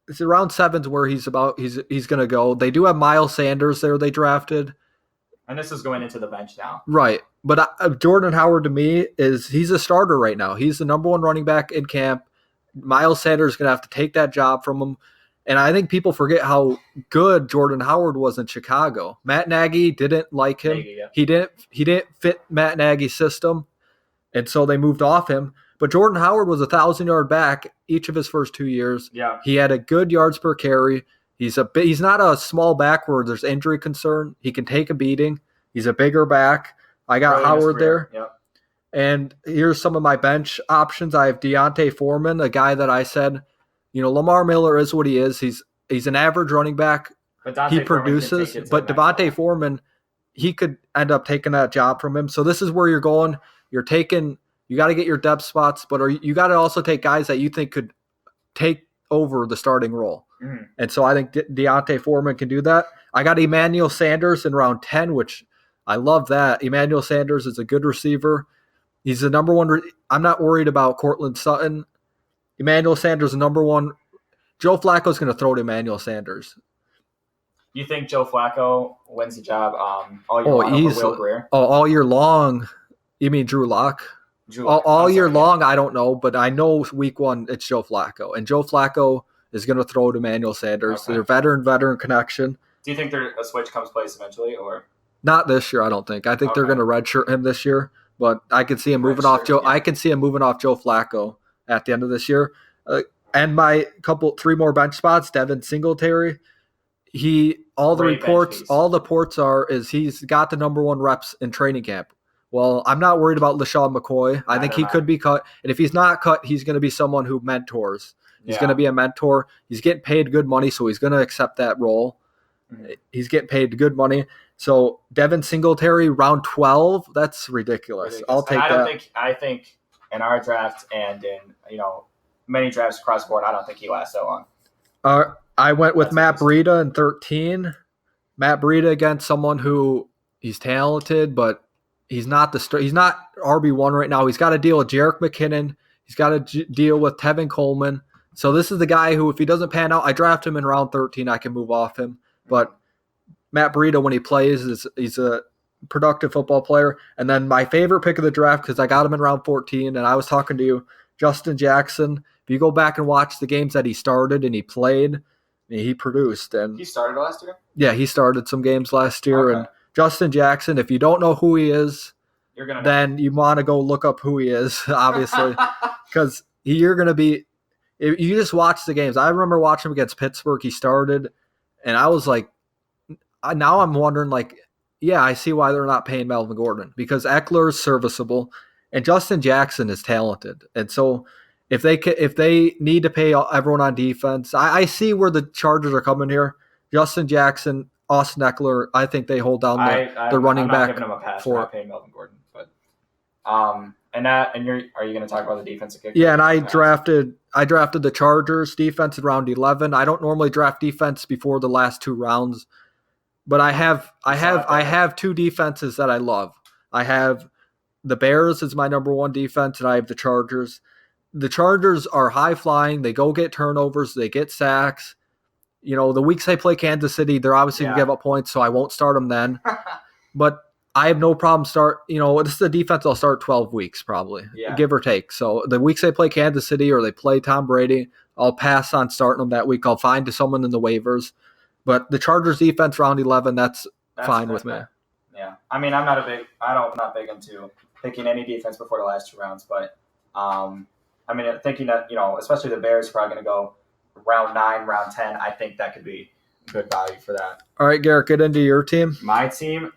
It's around 7's where he's going to go. They do have Miles Sanders there they drafted. And this is going into the bench now. Right. But Jordan Howard to me he's a starter right now. He's the number 1 running back in camp. Miles Sanders is going to have to take that job from him. And I think people forget how good Jordan Howard was in Chicago. Matt Nagy didn't like him. He didn't fit Matt Nagy's system. And so they moved off him. But Jordan Howard was a 1,000-yard back each of his first 2 years. Yeah. He had a good yards per carry. He's not a small back where there's injury concern. He can take a beating. He's a bigger back. I got Howard there. Yep. And here's some of my bench options. I have Deontay Foreman, a guy that I said, Lamar Miller is what he is. He's an average running back. He produces. But Devontae Foreman, he could end up taking that job from him. So this is where you're going. You got to get your depth spots, but you got to also take guys that you think could take over the starting role. Mm-hmm. And so I think Deontay Foreman can do that. I got Emmanuel Sanders in round 10, which I love that. Emmanuel Sanders is a good receiver. He's the number 1. I'm not worried about Cortland Sutton. Emmanuel Sanders is number 1. Joe Flacco's going to throw to Emmanuel Sanders. You think Joe Flacco wins the job all year long over Will Grier? All year long. You mean Drew Lock? All year long, I don't know, but I know week 1 it's Joe Flacco. And Joe Flacco is going to throw to Emmanuel Sanders. Okay. They're veteran connection. Do you think a switch comes place eventually, or not this year? I don't think. I think they're going to redshirt him this year, but I can see him moving off Joe. Yeah. I can see him moving off Joe Flacco at the end of this year. And my 3 more bench spots, Devin Singletary. All the reports are he's got the number 1 reps in training camp. Well, I'm not worried about LaShawn McCoy. I think he could be cut. And if he's not cut, he's going to be someone who mentors. He's going to be a mentor. He's getting paid good money, so he's going to accept that role. Mm-hmm. He's getting paid good money. So Devin Singletary, round 12, that's ridiculous. I'll take that. I think in our draft and in many drafts across the board, I don't think he lasts that long. I went with Matt Breida in 13. Matt Breida against someone who he's talented, but he's not he's not RB1 right now. He's got to deal with Jerick McKinnon. He's got to deal with Tevin Coleman. So this is the guy who, if he doesn't pan out, I draft him in round 13. I can move off him. But Matt Breida, when he plays, he's a productive football player. And then my favorite pick of the draft, because I got him in round 14, and I was talking to you, Justin Jackson. If you go back and watch the games that he started and he played, He produced, and He started last year? Yeah, he started some games last year. Okay. And Justin Jackson, if you don't know who he is, You're gonna then you want to go look up who he is, obviously, because you're going to be. If you just watch the games. I remember watching him against Pittsburgh. He started, and I was like, now I'm wondering, like, yeah, I see why they're not paying Melvin Gordon, because Eckler is serviceable and Justin Jackson is talented. And so if they need to pay everyone on defense, I see where the Chargers are coming here. Justin Jackson, Austin Eckler, I think they hold down the running I'm back. not giving him a pass for not paying Melvin Gordon, but are you going to talk about the defensive kicker? Yeah, and I drafted the Chargers defense in round 11. I don't normally draft defense before the last 2 rounds. But I have 2 defenses that I love. I have the Bears as my number 1 defense, and I have the Chargers. The Chargers are high flying. They go get turnovers. They get sacks. The weeks they play Kansas City, they're obviously going to give up points, so I won't start them then. But I have no problem this is the defense I'll start 12 weeks probably, give or take. So the weeks they play Kansas City or they play Tom Brady, I'll pass on starting them that week. I'll find someone in the waivers. But the Chargers defense round 11, that's fine with me. Yeah. I mean, I'm not big into picking any defense before the last 2 rounds, but thinking that, especially the Bears are probably going to go round 9, round 10, I think that could be good value for that. All right, Garrett, get into your team. My team,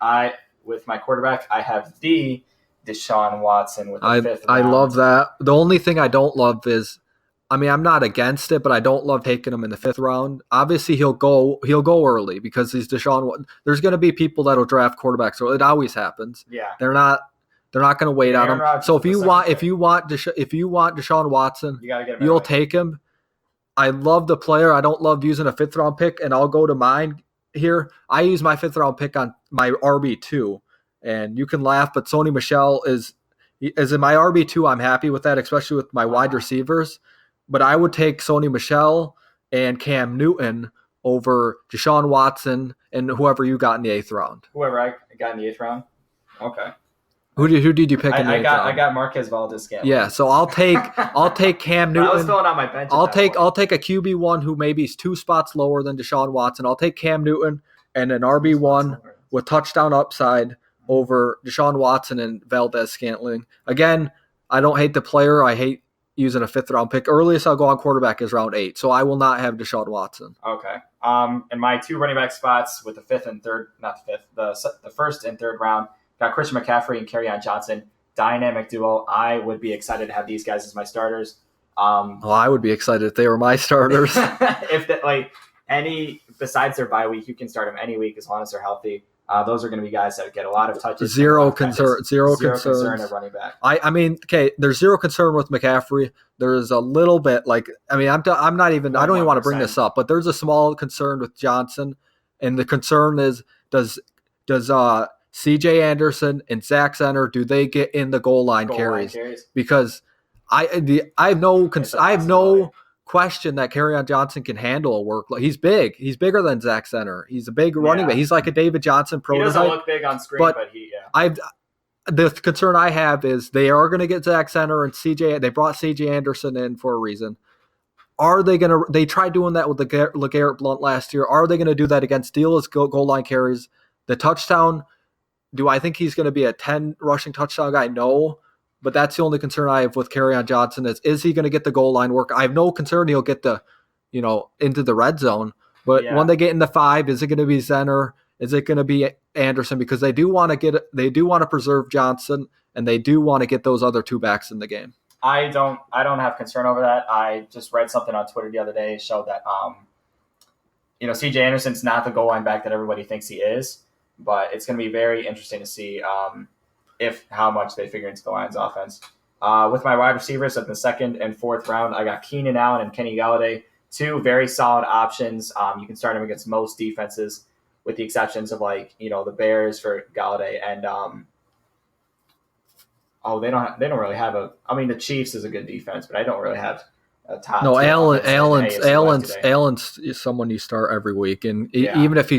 with my quarterback, I have the Deshaun Watson with the 5th round. I love that. The only thing I don't love is, I'm not against it, but I don't love taking him in the 5th round. Obviously, he'll go early because he's Deshaun. There's going to be people that'll draft quarterbacks, so it always happens. Yeah, they're not going to wait on him. So if you want Deshaun Watson, you'll take him. I love the player. I don't love using a 5th round pick, and I'll go to mine here. I use my 5th round pick on my RB2, and you can laugh, but Sony Michel is in my RB2. I'm happy with that, especially with my wide receivers. But I would take Sony Michel and Cam Newton over Deshaun Watson and whoever you got in the 8th round. Whoever I got in the 8th round? Okay. Who did you pick in the 8th round? I got Marquez Valdez-Scantling. Yeah, so I'll take Cam Newton. I was filling out my bench. I'll take a QB1 who maybe is 2 spots lower than Deshaun Watson. I'll take Cam Newton and an RB1 with touchdown upside over Deshaun Watson and Valdez-Scantling. Again, I don't hate the player. I hate using a 5th round pick. Earliest I'll go on quarterback is round 8, so I will not have Deshaun Watson. Okay. And my 2 running back spots with the 5th and 3rd, not the 5th, the 1st and 3rd round, got Christian McCaffrey and Kerryon Johnson. Dynamic duo. I would be excited to have these guys as my starters. I would be excited if they were my starters. Any besides their bye week, you can start them any week as long as they're healthy. Those are going to be guys that get a lot of touches. Zero concern at running back. There's zero concern with McCaffrey. There's a little bit I don't even want to bring this up, but there's a small concern with Johnson, and the concern is does C.J. Anderson and Zach Center, do they get in the goal line carries? Because I have no question that Kerryon Johnson can handle a work. He's big. He's bigger than Zach Center. He's a big running back. He's like a David Johnson prototype. He doesn't look big on screen, but the concern I have is they are going to get Zach Center and CJ. They brought CJ Anderson in for a reason. Are they going to? They tried doing that with the LeGarrette Blount last year. Are they going to do that again? Steal his goal line carries. The touchdown. Do I think he's going to be a 10 rushing touchdown guy? No. But that's the only concern I have with Kerryon Johnson is he going to get the goal line work? I have no concern he'll get into the red zone. But when they get in the 5, is it going to be Zenner? Is it going to be Anderson? Because they do want to preserve Johnson, and they do want to get those other 2 backs in the game. I don't have concern over that. I just read something on Twitter the other day showed that CJ Anderson's not the goal line back that everybody thinks he is, but it's going to be very interesting to see how much they figure into the Lions offense. With my wide receivers at the 2nd and 4th round, I got Keenan Allen and Kenny Galladay, 2 very solid options. You can start them against most defenses, with the exceptions of the Bears for Galladay and they don't really have the Chiefs is a good defense, but I don't really have a top. No, Allen's someone you start every week, and even if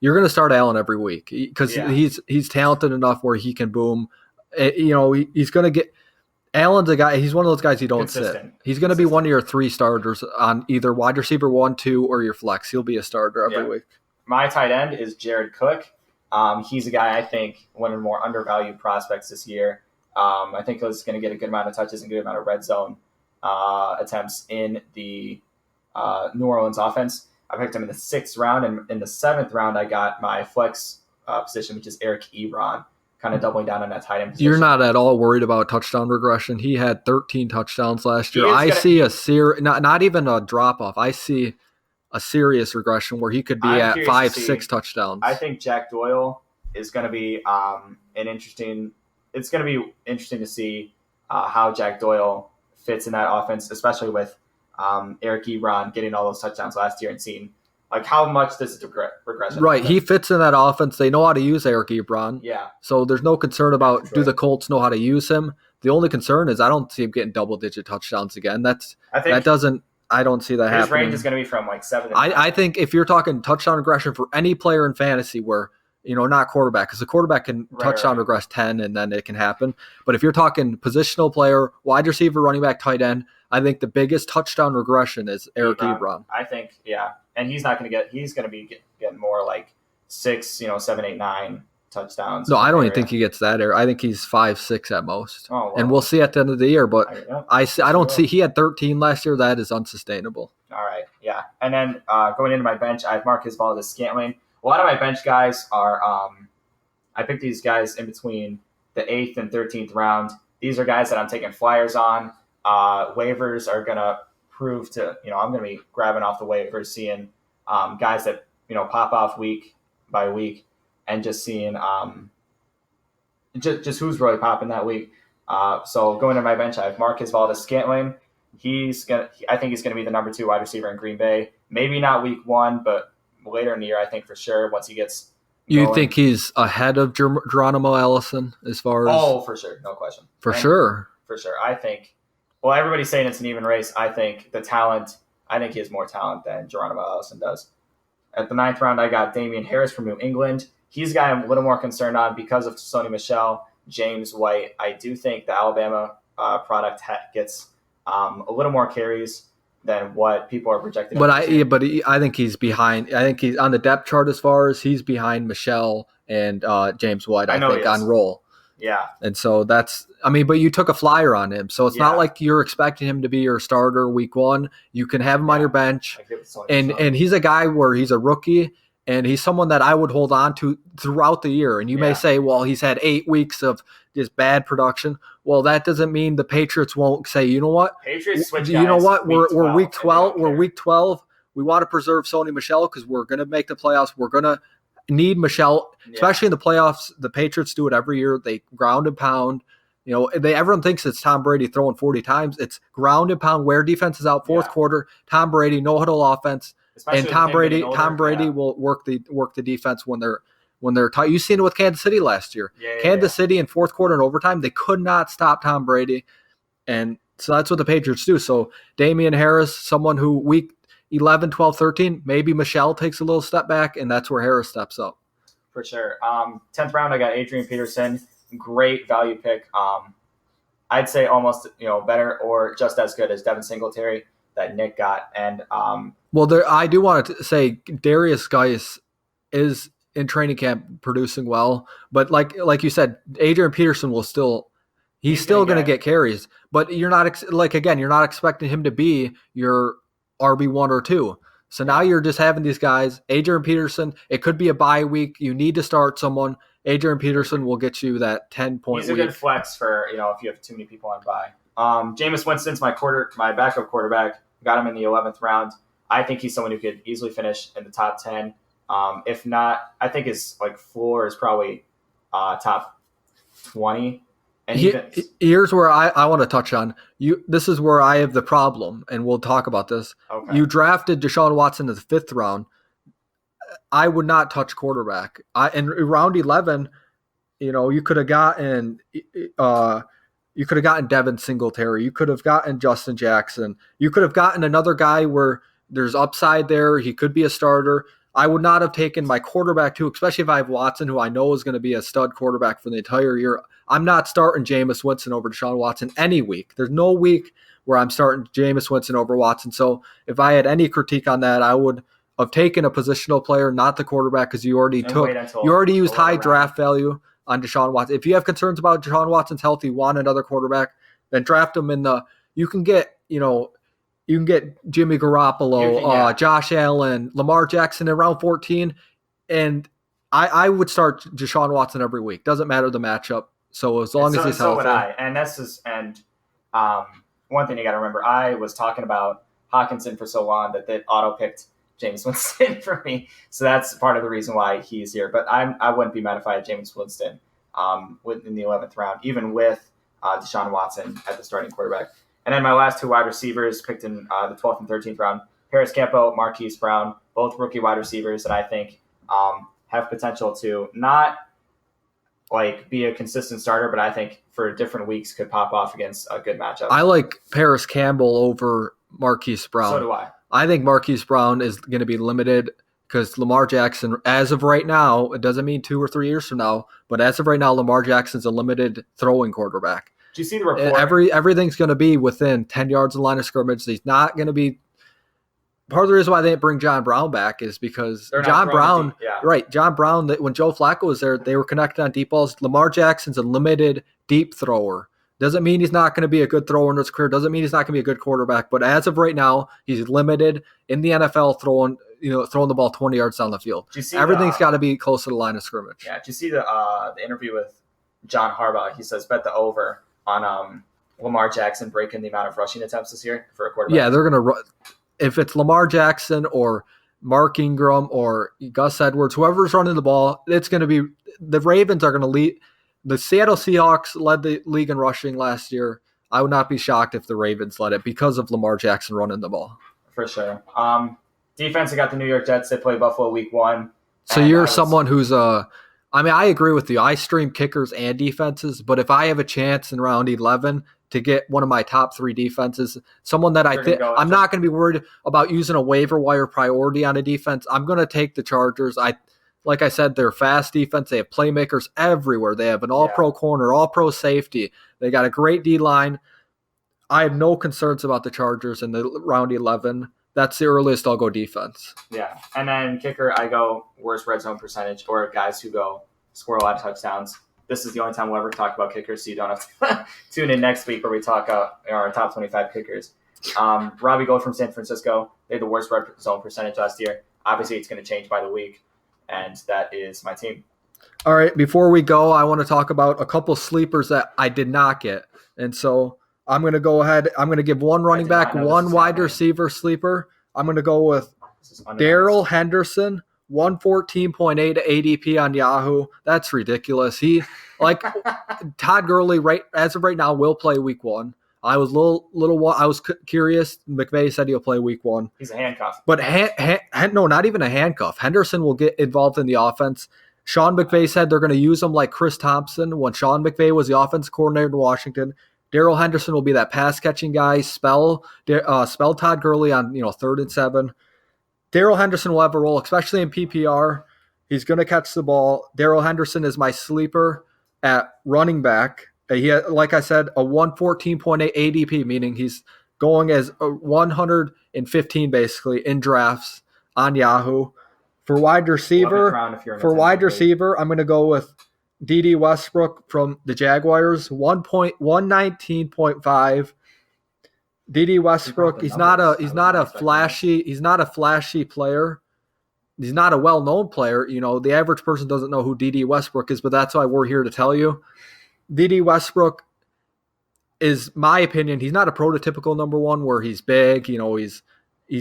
you're going to start Allen every week because he's talented enough where he can boom. He's going to get Allen's a guy. He's one of those guys you don't Consistent. sit. He's going to be one of your 3 starters on either wide receiver 1, 2, or your flex. He'll be a starter every week. My tight end is Jared Cook. He's a guy I think one of the more undervalued prospects this year. I think he's going to get a good amount of touches and a good amount of red zone attempts in the New Orleans offense. I picked him in the 6th round, and in the 7th round, I got my flex position, which is Eric Ebron, kind of doubling down on that tight end position. You're not at all worried about touchdown regression. He had 13 touchdowns last year. I see not even a drop off. I see a serious regression where he could be at 5, 6 touchdowns. I think Jack Doyle is going to be It's going to be interesting to see how Jack Doyle fits in that offense, especially with Eric Ebron getting all those touchdowns last year and seeing like how much this is regression. Right, he fits in that offense. They know how to use Eric Ebron. Yeah. So there's no concern about do the Colts know how to use him. The only concern is I don't see him getting double-digit touchdowns again. I don't see that happening. His range is going to be from like 7 to 9. I think if you're talking touchdown regression for any player in fantasy where, not quarterback, because the quarterback can touchdown regress 10 and then it can happen. But if you're talking positional player, wide receiver, running back, tight end, I think the biggest touchdown regression is Eric Ebron. I think, yeah. And he's going to be getting more like 6, 7, 8, 9 touchdowns. No, I don't even think he gets that. I think he's 5, 6 at most. Oh, wow. And we'll see at the end of the year. But I don't see. He had 13 last year. That is unsustainable. All right, yeah. And then going into my bench, I have Marquez Valdes-Scantling. A lot of my bench guys are I picked these guys in between the 8th and 13th round. These are guys that I'm taking flyers on. Waivers are going to prove to, I'm going to be grabbing off the waivers, seeing guys that, pop off week by week and just seeing just who's really popping that week. So going to my bench, I have Marquez Valdes-Scantling. I think he's going to be the number 2 wide receiver in Green Bay. Maybe not week 1, but later in the year, I think for sure once he gets going. You think he's ahead of Geronimo Allison as far as? Oh, for sure. No question. For sure. I think, well, everybody's saying it's an even race. I think he has more talent than Geronimo Allison does. At the 9th round, I got Damian Harris from New England. He's a guy I'm a little more concerned on because of Sony Michel, James White. I do think the Alabama product gets a little more carries than what people are projecting. But I think he's behind. I think he's on the depth chart as far as he's behind Michelle and James White. I think on roll. Yeah. And so but you took a flyer on him, so it's not like you're expecting him to be your starter week 1. You can have him on your bench, and he's a guy where he's a rookie. And he's someone that I would hold on to throughout the year. And you may say, well, he's had 8 weeks of just bad production. Well, that doesn't mean the Patriots won't say, you know what? Patriots switch guys. You know what? We're week 12. We're week 12. We want to preserve Sony Michel because we're going to make the playoffs. We're going to need Michel, especially in the playoffs. The Patriots do it every year. They ground and pound. Everyone thinks it's Tom Brady throwing 40 times. It's ground and pound, wear defenses out, fourth quarter. Tom Brady, no huddle offense. Especially and Tom Brady will work the defense when they're tight. You've seen it with Kansas City last year. Kansas City in fourth quarter and overtime, they could not stop Tom Brady. And so that's what the Patriots do. So Damian Harris, someone who week 11, 12, 13, maybe Michelle takes a little step back, and that's where Harris steps up. For sure. 10th round, I got Adrian Peterson. Great value pick. I'd say almost better or just as good as Devin Singletary that Nick got. And I do want to say Darius Geis is in training camp producing well, but like you said, Adrian Peterson will still going to get carries, but you're not you're not expecting him to be your RB1 or 2. So now you're just having these guys. Adrian Peterson, it could be a bye week. You need to start someone. Adrian Peterson will get you that 10-point He's a good flex for if you have too many people on bye. Jameis Winston's my backup quarterback. Got him in the 11th round. I think he's someone who could easily finish in the top 10. If not, I think his floor is probably top 20. And here's where I want to touch on you. This is where I have the problem, and we'll talk about this. Okay. You drafted Deshaun Watson in the 5th round. I would not touch quarterback. In round 11, you could have gotten Devin Singletary. You could have gotten Justin Jackson. You could have gotten another guy where there's upside there. He could be a starter. I would not have taken my quarterback too, especially if I have Watson, who I know is going to be a stud quarterback for the entire year. I'm not starting Jameis Winston over Deshaun Watson any week. There's no week where I'm starting Jameis Winston over Watson. So if I had any critique on that, I would have taken a positional player, not the quarterback, because you already used high draft value on Deshaun Watson. If you have concerns about Deshaun Watson's health, you want another quarterback, then draft him in the. You can get Jimmy Garoppolo, Josh Allen, Lamar Jackson in round 14, and I would start Deshaun Watson every week. Doesn't matter the matchup. So as long as he's healthy. So would I. And that's just one thing you got to remember. I was talking about Hawkinson for so long that they auto picked Jameis Winston for me. So that's part of the reason why he's here. But I wouldn't be mad if I had Jameis Winston in the 11th round, even with Deshaun Watson at the starting quarterback. And then my last two wide receivers picked in the 12th and 13th round, Paris Campbell, Marquise Brown, both rookie wide receivers that I think have potential to not be a consistent starter, but I think for different weeks could pop off against a good matchup. I like Paris Campbell over Marquise Brown. So do I. I think Marquise Brown is going to be limited because Lamar Jackson, as of right now, it doesn't mean 2 or 3 years from now, but as of right now, Lamar Jackson's a limited throwing quarterback. Do you see the report? Everything's going to be within 10 yards of the line of scrimmage. He's not going to be. Part of the reason why they didn't bring John Brown back is because John Brown, when Joe Flacco was there, they were connected on deep balls. Lamar Jackson's a limited deep thrower. Doesn't mean he's not going to be a good thrower in his career. Doesn't mean he's not going to be a good quarterback. But as of right now, he's limited in the NFL throwing the ball 20 yards down the field. Everything's got to be close to the line of scrimmage. Yeah. Did you see the interview with John Harbaugh? He says bet the over on Lamar Jackson breaking the amount of rushing attempts this year for a quarterback. Yeah, they're going to if it's Lamar Jackson or Mark Ingram or Gus Edwards, whoever's running the ball, it's going to be the Ravens are going to lead. The Seattle Seahawks led the league in rushing last year. I would not be shocked if the Ravens led it because of Lamar Jackson running the ball. For sure. Defense, I got the New York Jets. They play Buffalo week 1. So you're someone who's I agree with you. I stream kickers and defenses, but if I have a chance in round 11 to get one of my top 3 defenses, someone that I think I'm not going to be worried about using a waiver wire priority on a defense. I'm going to take the Chargers. Like I said, they're fast defense. They have playmakers everywhere. They have an all-pro corner, all-pro safety. They got a great D-line. I have no concerns about the Chargers in the round 11. That's the earliest I'll go defense. Yeah. And then kicker, I go worst red zone percentage or guys who go score a lot of touchdowns. This is the only time we'll ever talk about kickers, so you don't have to tune in next week where we talk our top 25 kickers. Robbie Gold from San Francisco, they had the worst red zone percentage last year. Obviously, it's going to change by the week, and that is my team. All right, before we go, I want to talk about a couple sleepers that I did not get. And so I'm going to go ahead. I'm going to give one running back, one wide receiver sleeper. I'm going to go with Darrell Henderson. 114.8 ADP on Yahoo. That's ridiculous. He Todd Gurley as of right now will play week 1. I was I was curious. McVay said he'll play week 1. He's a handcuff. But no, not even a handcuff. Henderson will get involved in the offense. Sean McVay said they're going to use him like Chris Thompson when Sean McVay was the offense coordinator in Washington. Darrell Henderson will be that pass catching guy. Spell Todd Gurley on 3rd and 7. Darrell Henderson will have a role, especially in PPR. He's going to catch the ball. Darrell Henderson is my sleeper at running back. He had, like I said, a 114.8 ADP, meaning he's going as a 115 basically in drafts on Yahoo. For wide receiver, I'm going to go with D.D. Westbrook from the Jaguars, 119.5. D.D. Westbrook, he's not a flashy player. He's not a well-known player. The average person doesn't know who D.D. Westbrook is, but that's why we're here to tell you. D.D. Westbrook is, my opinion, he's not a prototypical number one where he's big. He's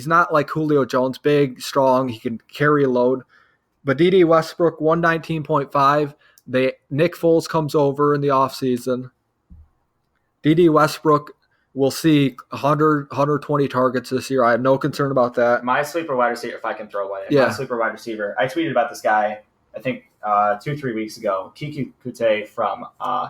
not like Julio Jones, big, strong. He can carry a load. But D.D. Westbrook, 119.5. Nick Foles comes over in the offseason. D.D. Westbrook will see 120 targets this year. I have no concern about that. My sleeper wide receiver, if I can throw one in. Yeah. My sleeper wide receiver. I tweeted about this guy, I think 2-3 weeks ago. Kiki Kute from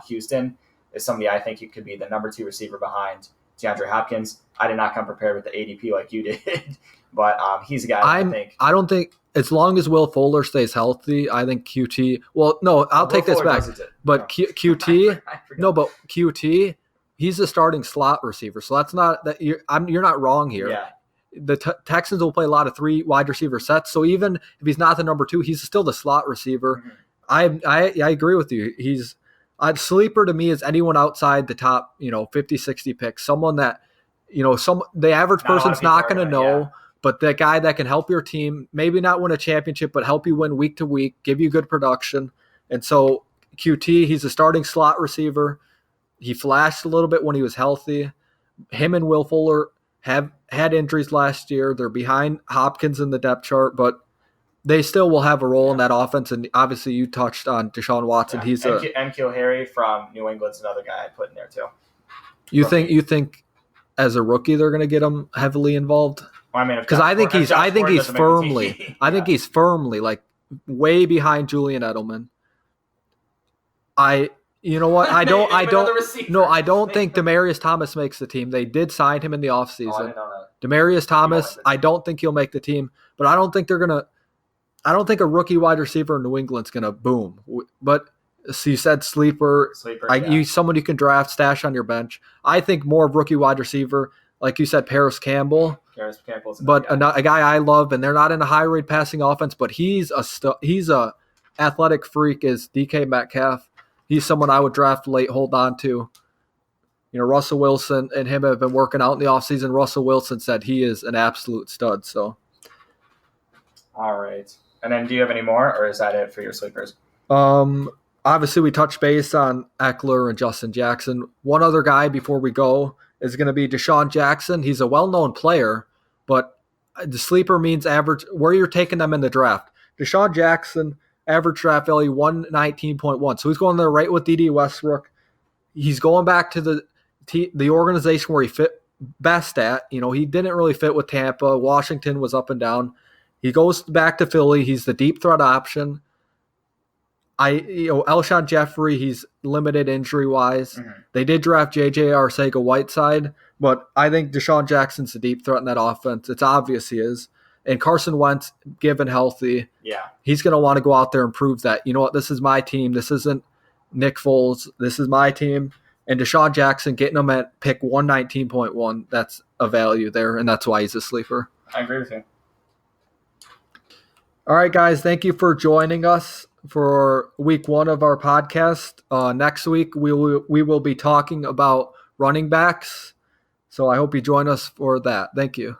Houston is somebody I think could be the number 2 receiver behind DeAndre Hopkins. I did not come prepared with the ADP like you did, but he's a guy I think. I don't think as long as Will Fuller stays healthy, I think QT. Well, no, I'll take this back. But QT, no, but QT, he's the starting slot receiver, so that's not that you're not wrong here. Yeah. The Texans will play a lot of 3 wide receiver sets, so even if he's not the number 2, he's still the slot receiver. Mm-hmm. I agree with you. He's a sleeper to me is anyone outside the top 50, 60 picks, someone that the average person's not going to know. Yeah. But that guy that can help your team, maybe not win a championship, but help you win week to week, give you good production. And so QT, he's a starting slot receiver. He flashed a little bit when he was healthy. Him and Will Fuller have had injuries last year. They're behind Hopkins in the depth chart, but they still will have a role in that offense. And obviously you touched on Deshaun Watson. Yeah. N'Keal Harry from New England's another guy I'd put in there too. You think as a rookie they're going to get him heavily involved? Well, I mean, because I think he's firmly like way behind Julian Edelman. I don't think Demaryius Thomas makes the team. They did sign him in the offseason. Demaryius Thomas, I don't think he'll make the team, but I don't think a rookie wide receiver in New England's gonna boom. But so you said sleeper, someone you can draft, stash on your bench. I think more of rookie wide receiver, like you said, Paris Campbell. But a guy I love, and they're not in a high rate passing offense, but he's a athletic freak, is DK Metcalf. He's someone I would draft late, hold on to. Russell Wilson and him have been working out in the offseason. Russell Wilson said he is an absolute stud. So, all right. And then do you have any more, or is that it for your sleepers? Obviously, we touched base on Eckler and Justin Jackson. One other guy before we go is going to be Deshaun Jackson. He's a well-known player, but the sleeper means average, where you're taking them in the draft. Deshaun Jackson, average draft value 119.1. So he's going there right with D.D. Westbrook. He's going back to the organization where he fit best at. He didn't really fit with Tampa. Washington was up and down. He goes back to Philly. He's the deep threat option. Alshon Jeffrey, he's limited injury-wise. Mm-hmm. They did draft J.J. Arcega-Whiteside, but I think Deshaun Jackson's the deep threat in that offense. It's obvious he is. And Carson Wentz, given healthy, he's going to want to go out there and prove that, this is my team. This isn't Nick Foles. This is my team. And Deshaun Jackson, getting him at pick 119.1, that's a value there, and that's why he's a sleeper. I agree with you. All right, guys, thank you for joining us for week 1 of our podcast. Next week, we will be talking about running backs. So I hope you join us for that. Thank you.